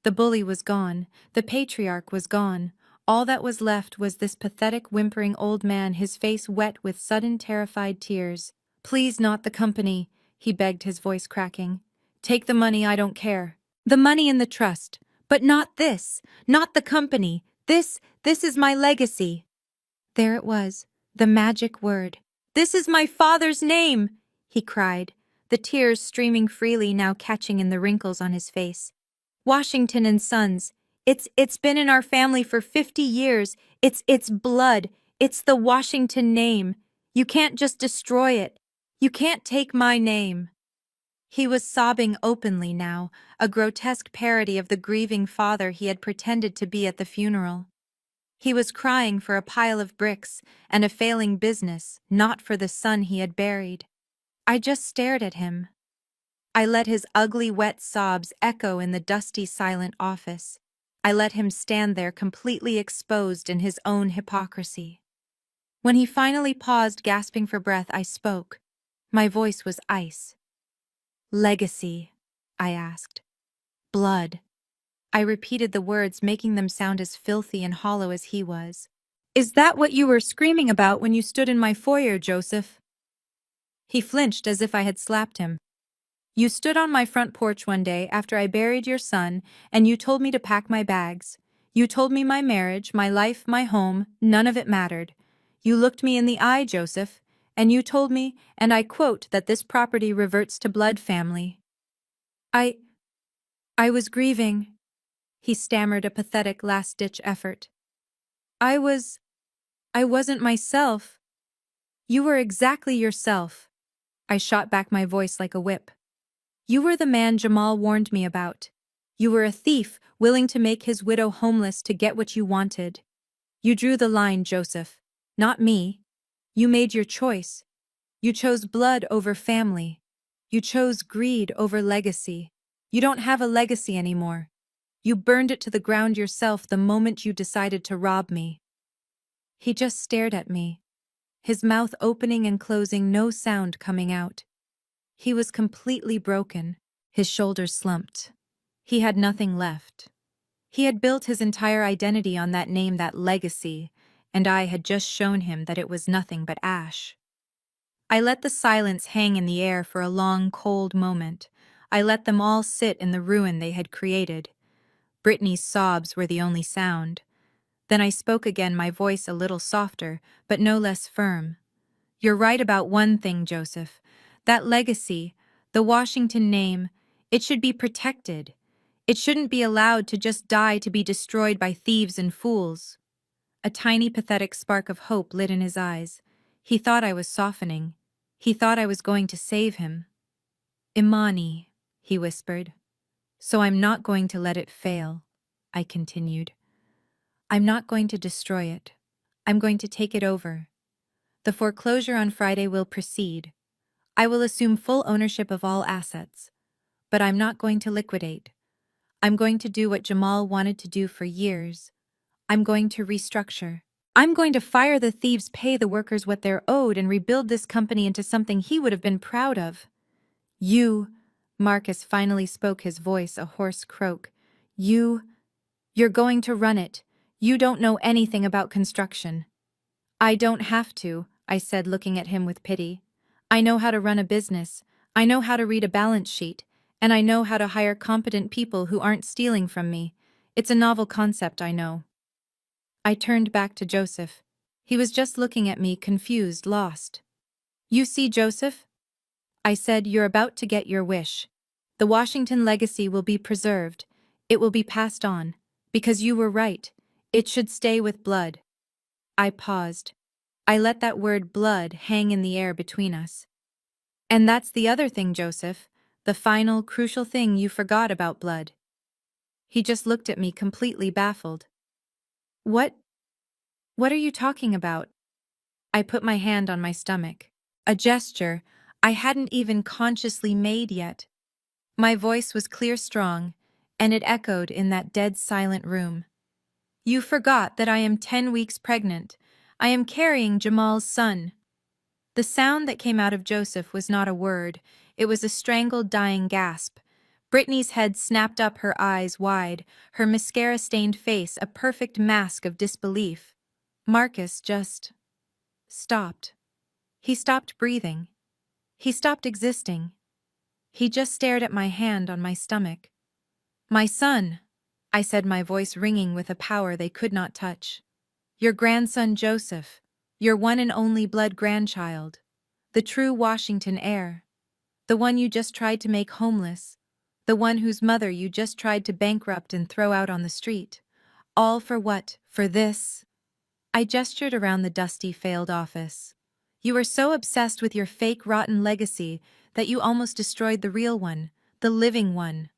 Speaker 2: The bully was gone. The patriarch was gone. All that was left was this pathetic, whimpering old man, his face wet with sudden, terrified tears. Please, not the company, he begged, his voice cracking. Take the money, I don't care. The money in the trust. But not this. Not the company. This is my legacy. There it was, the magic word. This is my father's name, he cried, the tears streaming freely now catching in the wrinkles on his face. Washington and Sons. It's been in our family for 50 years. It's blood. It's the Washington name. You can't just destroy it. You can't take my name. He was sobbing openly now, a grotesque parody of the grieving father he had pretended to be at the funeral. He was crying for a pile of bricks and a failing business, not for the son he had buried. I just stared at him. I let his ugly, wet sobs echo in the dusty, silent office. I let him stand there completely exposed in his own hypocrisy. When he finally paused, gasping for breath, I spoke. My voice was ice. Legacy, I asked. Blood. I repeated the words, making them sound as filthy and hollow as he was. Is that what you were screaming about when you stood in my foyer, Joseph? He flinched as if I had slapped him. You stood on my front porch one day after I buried your son, and you told me to pack my bags. You told me my marriage, my life, my home, none of it mattered. You looked me in the eye, Joseph, and you told me, and I quote, that this property reverts to blood family. I was grieving. He stammered a pathetic last-ditch effort. I wasn't myself. You were exactly yourself. I shot back, my voice like a whip. You were the man Jamal warned me about. You were a thief, willing to make his widow homeless to get what you wanted. You drew the line, Joseph. Not me. You made your choice. You chose blood over family. You chose greed over legacy. You don't have a legacy anymore. You burned it to the ground yourself the moment you decided to rob me. He just stared at me, his mouth opening and closing, no sound coming out. He was completely broken, his shoulders slumped. He had nothing left. He had built his entire identity on that name, that legacy, and I had just shown him that it was nothing but ash. I let the silence hang in the air for a long, cold moment. I let them all sit in the ruin they had created. Brittany's sobs were the only sound. Then I spoke again, my voice a little softer, but no less firm. You're right about one thing, Joseph. That legacy, the Washington name, it should be protected. It shouldn't be allowed to just die, to be destroyed by thieves and fools. A tiny, pathetic spark of hope lit in his eyes. He thought I was softening. He thought I was going to save him. Imani, he whispered. So I'm not going to let it fail, I continued. I'm not going to destroy it. I'm going to take it over. The foreclosure on Friday will proceed. I will assume full ownership of all assets. But I'm not going to liquidate. I'm going to do what Jamal wanted to do for years. I'm going to restructure. I'm going to fire the thieves, pay the workers what they're owed, and rebuild this company into something he would have been proud of. You, Marcus finally spoke, his voice a hoarse croak. You're going to run it. You don't know anything about construction. I don't have to, I said, looking at him with pity. I know how to run a business. I know how to read a balance sheet. And I know how to hire competent people who aren't stealing from me. It's a novel concept, I know. I turned back to Joseph. He was just looking at me, confused, lost. You see, Joseph? I said, you're about to get your wish. The Washington legacy will be preserved. It will be passed on. Because you were right. It should stay with blood. I paused. I let that word blood hang in the air between us. And that's the other thing, Joseph. The final, crucial thing you forgot about blood. He just looked at me completely baffled. What? What are you talking about? I put my hand on my stomach. A gesture I hadn't even consciously made yet. My voice was clear strong, and it echoed in that dead silent room. You forgot that I am 10 weeks pregnant. I am carrying Jamal's son. The sound that came out of Joseph was not a word, it was a strangled dying gasp. Brittany's head snapped up, her eyes wide, her mascara-stained face a perfect mask of disbelief. Marcus just stopped. He stopped breathing. He stopped existing. He just stared at my hand on my stomach. My son, I said, my voice ringing with a power they could not touch. Your grandson Joseph, your one and only blood grandchild, the true Washington heir, the one you just tried to make homeless, the one whose mother you just tried to bankrupt and throw out on the street. All for what? For this? I gestured around the dusty, failed office. You were so obsessed with your fake, rotten legacy that you almost destroyed the real one, the living one.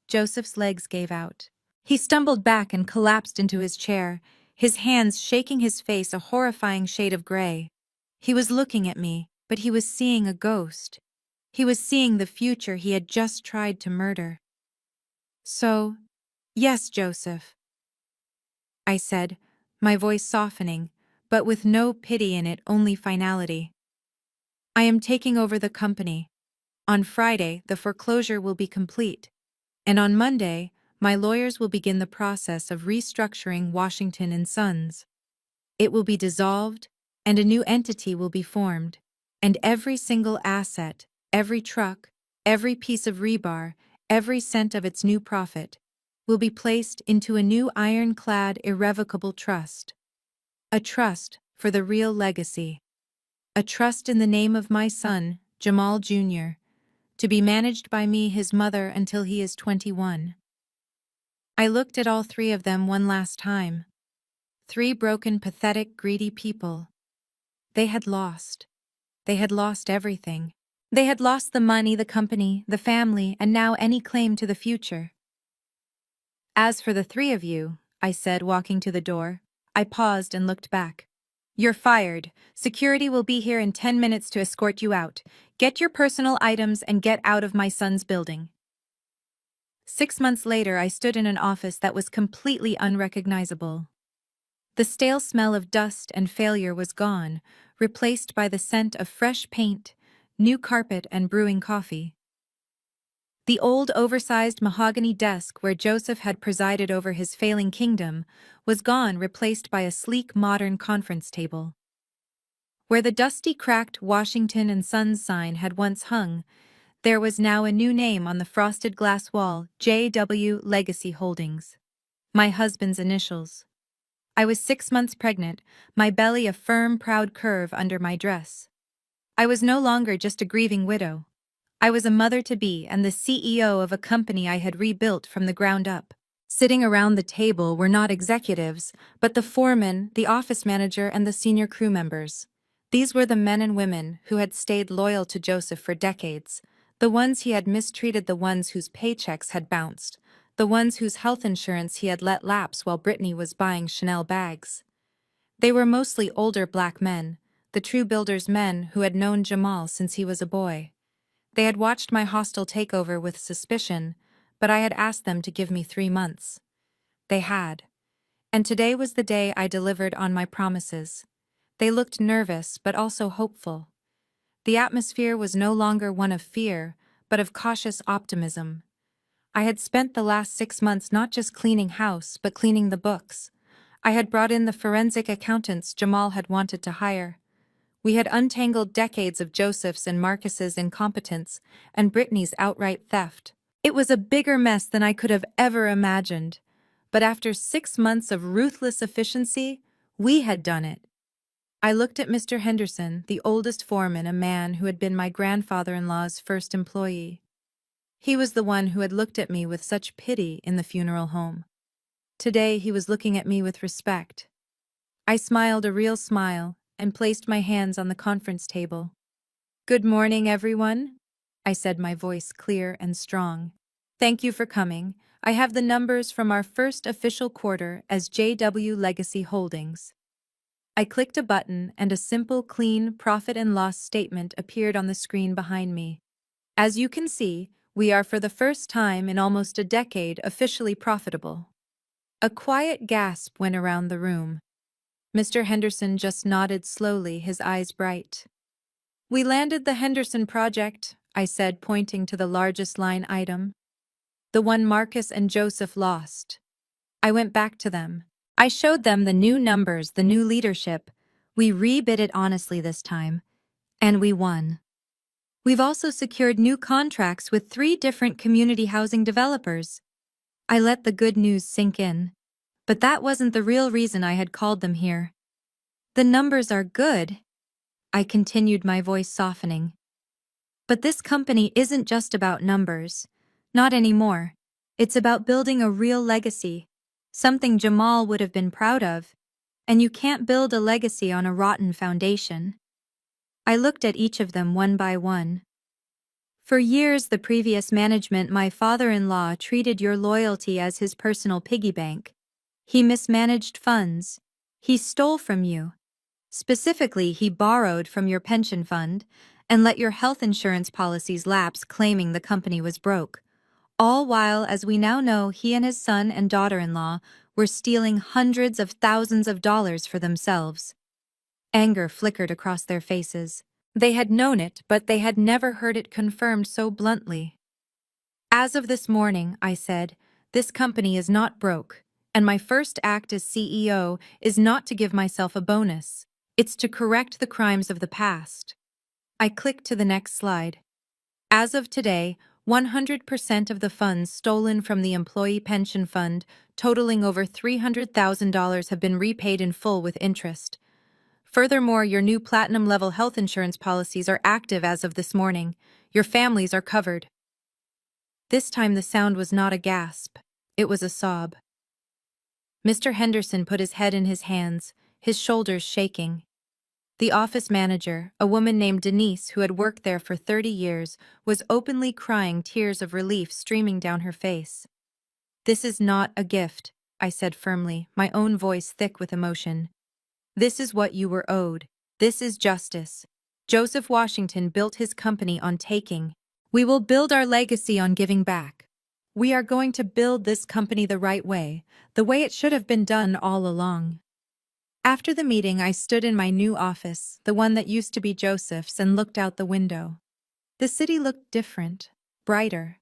Speaker 2: Joseph's legs gave out. He stumbled back and collapsed into his chair, his hands shaking, his face a horrifying shade of gray. He was looking at me, but he was seeing a ghost. He was seeing the future he had just tried to murder. So, yes, Joseph, I said, my voice softening, but with no pity in it, only finality. I am taking over the company. On Friday, the foreclosure will be complete, and on Monday, my lawyers will begin the process of restructuring Washington and Sons. It will be dissolved, and a new entity will be formed, and every single asset, every truck, every piece of rebar, every cent of its new profit, will be placed into a new ironclad, irrevocable trust. A trust for the real legacy. A trust in the name of my son, Jamal Jr., to be managed by me, his mother, until he is 21. I looked at all three of them one last time. Three broken, pathetic, greedy people. They had lost. They had lost everything. They had lost the money, the company, the family, and now any claim to the future. As for the three of you, I said, walking to the door. I paused and looked back. You're fired. Security will be here in 10 minutes to escort you out. Get your personal items and get out of my son's building. 6 months later, I stood in an office that was completely unrecognizable. The stale smell of dust and failure was gone, replaced by the scent of fresh paint, new carpet, and brewing coffee. The old, oversized mahogany desk where Joseph had presided over his failing kingdom was gone, replaced by a sleek, modern conference table. Where the dusty, cracked Washington and Sons sign had once hung, there was now a new name on the frosted glass wall: J.W. Legacy Holdings. My husband's initials. I was 6 months pregnant, my belly a firm, proud curve under my dress. I was no longer just a grieving widow. I was a mother-to-be and the CEO of a company I had rebuilt from the ground up. Sitting around the table were not executives, but the foreman, the office manager, and the senior crew members. These were the men and women who had stayed loyal to Joseph for decades, the ones he had mistreated, the ones whose paychecks had bounced, the ones whose health insurance he had let lapse while Brittany was buying Chanel bags. They were mostly older black men, the true builders' men who had known Jamal since he was a boy. They had watched my hostile takeover with suspicion, but I had asked them to give me 3 months. They had. And today was the day I delivered on my promises. They looked nervous, but also hopeful. The atmosphere was no longer one of fear, but of cautious optimism. I had spent the last 6 months not just cleaning house, but cleaning the books. I had brought in the forensic accountants Jamal had wanted to hire. We had untangled decades of Joseph's and Marcus's incompetence and Brittany's outright theft. It was a bigger mess than I could have ever imagined. But after 6 months of ruthless efficiency, we had done it. I looked at Mr. Henderson, the oldest foreman, a man who had been my grandfather-in-law's first employee. He was the one who had looked at me with such pity in the funeral home. Today he was looking at me with respect. I smiled a real smile and placed my hands on the conference table. Good morning, everyone. I said, my voice clear and strong. Thank you for coming. I have the numbers from our first official quarter as JW Legacy Holdings. I clicked a button and a simple, clean profit and loss statement appeared on the screen behind me. As you can see, we are for the first time in almost a decade officially profitable. A quiet gasp went around the room. Mr. Henderson just nodded slowly, his eyes bright. We landed the Henderson project, I said, pointing to the largest line item. The one Marcus and Joseph lost. I went back to them. I showed them the new numbers, the new leadership. We rebid it honestly this time. And we won. We've also secured new contracts with 3 different community housing developers. I let the good news sink in. But that wasn't the real reason I had called them here. The numbers are good, I continued, my voice softening. But this company isn't just about numbers. Not anymore. It's about building a real legacy, something Jamal would have been proud of. And you can't build a legacy on a rotten foundation. I looked at each of them one by one. For years, the previous management, my father-in-law, treated your loyalty as his personal piggy bank. He mismanaged funds. He stole from you. Specifically, he borrowed from your pension fund and let your health insurance policies lapse, claiming the company was broke. All while, as we now know, he and his son and daughter-in-law were stealing hundreds of thousands of dollars for themselves. Anger flickered across their faces. They had known it, but they had never heard it confirmed so bluntly. As of this morning, I said, this company is not broke, and my first act as CEO is not to give myself a bonus. It's to correct the crimes of the past. I clicked to the next slide. As of today, 100% of the funds stolen from the employee pension fund, totaling over $300,000, have been repaid in full with interest. Furthermore, your new platinum-level health insurance policies are active as of this morning. Your families are covered. This time the sound was not a gasp. It was a sob. Mr. Henderson put his head in his hands, his shoulders shaking. The office manager, a woman named Denise who had worked there for 30 years, was openly crying, tears of relief streaming down her face. This is not a gift, I said firmly, my own voice thick with emotion. This is what you were owed. This is justice. Joseph Washington built his company on taking. We will build our legacy on giving back. We are going to build this company the right way, the way it should have been done all along. After the meeting, I stood in my new office, the one that used to be Joseph's, and looked out the window. The city looked different, brighter.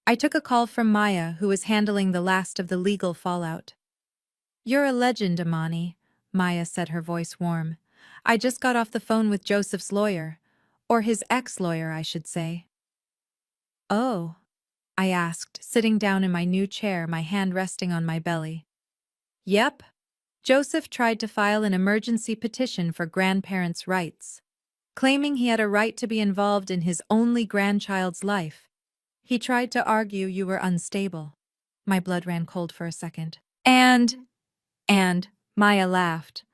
Speaker 2: I took a call from Maya, who was handling the last of the legal fallout. You're a legend, Amani, Maya said, her voice warm. I just got off the phone with Joseph's lawyer, or his ex-lawyer, I should say. Oh, I asked, sitting down in my new chair, my hand resting on my belly. Yep. Joseph tried to file an emergency petition for grandparents' rights, claiming he had a right to be involved in his only grandchild's life. He tried to argue you were unstable. My blood ran cold for a second. And, Maya laughed.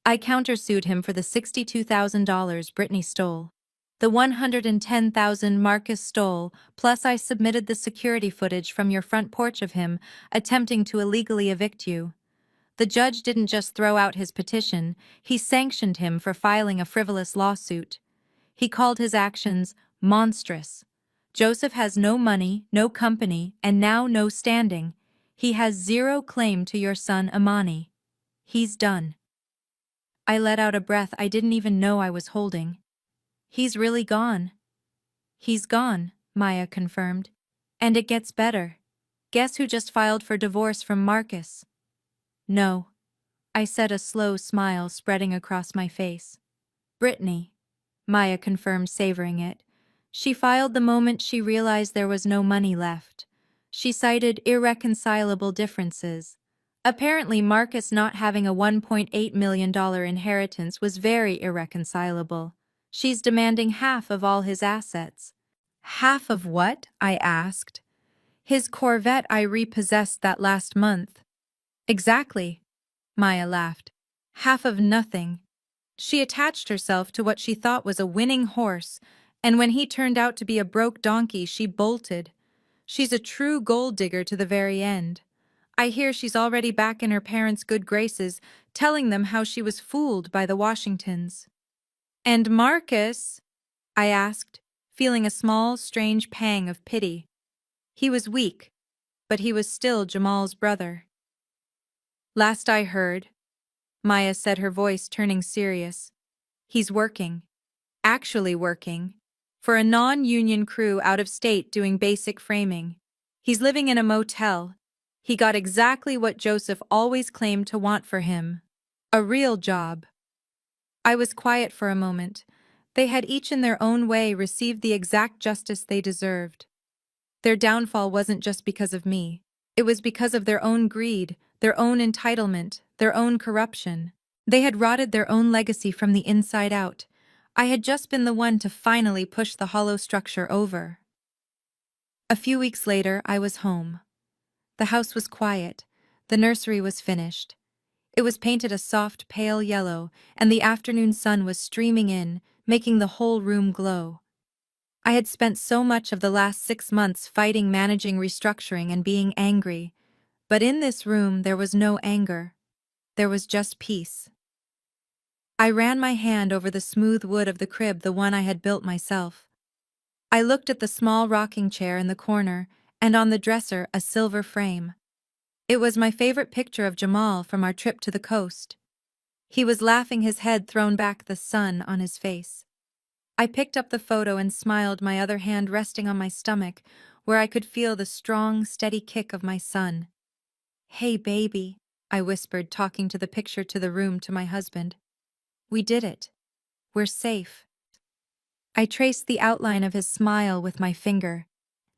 Speaker 2: I countersued him for the $62,000 Brittany stole. The $110,000 Marcus stole, plus I submitted the security footage from your front porch of him attempting to illegally evict you. The judge didn't just throw out his petition, he sanctioned him for filing a frivolous lawsuit. He called his actions monstrous. Joseph has no money, no company, and now no standing. He has zero claim to your son Amani. He's done. I let out a breath I didn't even know I was holding. He's really gone. He's gone, Maya confirmed. And it gets better. Guess who just filed for divorce from Marcus? No, I said, a slow smile spreading across my face. Brittany, Maya confirmed, savoring it. She filed the moment she realized there was no money left. She cited irreconcilable differences. Apparently, Marcus not having a $1.8 million inheritance was very irreconcilable. She's demanding half of all his assets. Half of what? I asked. His Corvette I repossessed that last month. Exactly, Maya laughed. Half of nothing. She attached herself to what she thought was a winning horse And when he turned out to be a broke donkey, she bolted. She's a true gold digger to the very end. I hear she's already back in her parents' good graces, telling them how she was fooled by the Washingtons. And Marcus? I asked, feeling a small, strange pang of pity. He was weak, but he was still Jamal's brother. Last I heard, Maya said, her voice turning serious. He's working, actually working, for a non-union crew out of state doing basic framing. He's living in a motel. He got exactly what Joseph always claimed to want for him. A real job. I was quiet for a moment. They had each in their own way received the exact justice they deserved. Their downfall wasn't just because of me. It was because of their own greed, their own entitlement, their own corruption. They had rotted their own legacy from the inside out. I had just been the one to finally push the hollow structure over. A few weeks later, I was home. The house was quiet. The nursery was finished. It was painted a soft, pale yellow, and the afternoon sun was streaming in, making the whole room glow. I had spent so much of the last 6 months fighting, managing, restructuring, and being angry. But in this room, there was no anger. There was just peace. I ran my hand over the smooth wood of the crib, the one I had built myself. I looked at the small rocking chair in the corner, and on the dresser a silver frame. It was my favorite picture of Jamal from our trip to the coast. He was laughing, his head thrown back, the sun on his face. I picked up the photo and smiled, my other hand resting on my stomach, where I could feel the strong, steady kick of my son. "Hey, baby," I whispered, talking to the picture, to the room, to my husband. "We did it. We're safe." I traced the outline of his smile with my finger.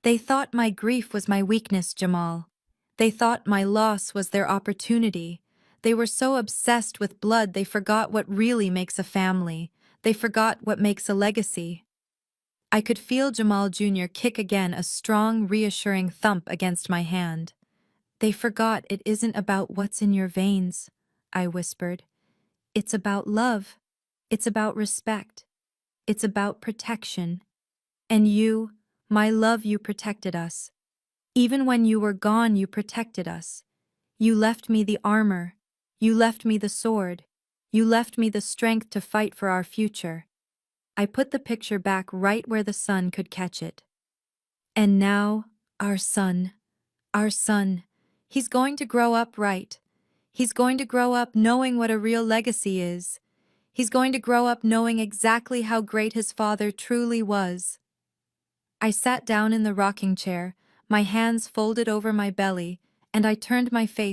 Speaker 2: "They thought my grief was my weakness, Jamal. They thought my loss was their opportunity. They were so obsessed with blood they forgot what really makes a family. They forgot what makes a legacy." I could feel Jamal Jr. kick again, a strong, reassuring thump against my hand. "They forgot it isn't about what's in your veins," I whispered. "It's about love. It's about respect. It's about protection. And you, my love, you protected us. Even when you were gone, you protected us. You left me the armor. You left me the sword. You left me the strength to fight for our future." I put the picture back right where the sun could catch it. "And now, our son. Our son. He's going to grow up right. He's going to grow up knowing what a real legacy is. He's going to grow up knowing exactly how great his father truly was." I sat down in the rocking chair, my hands folded over my belly, and I turned my face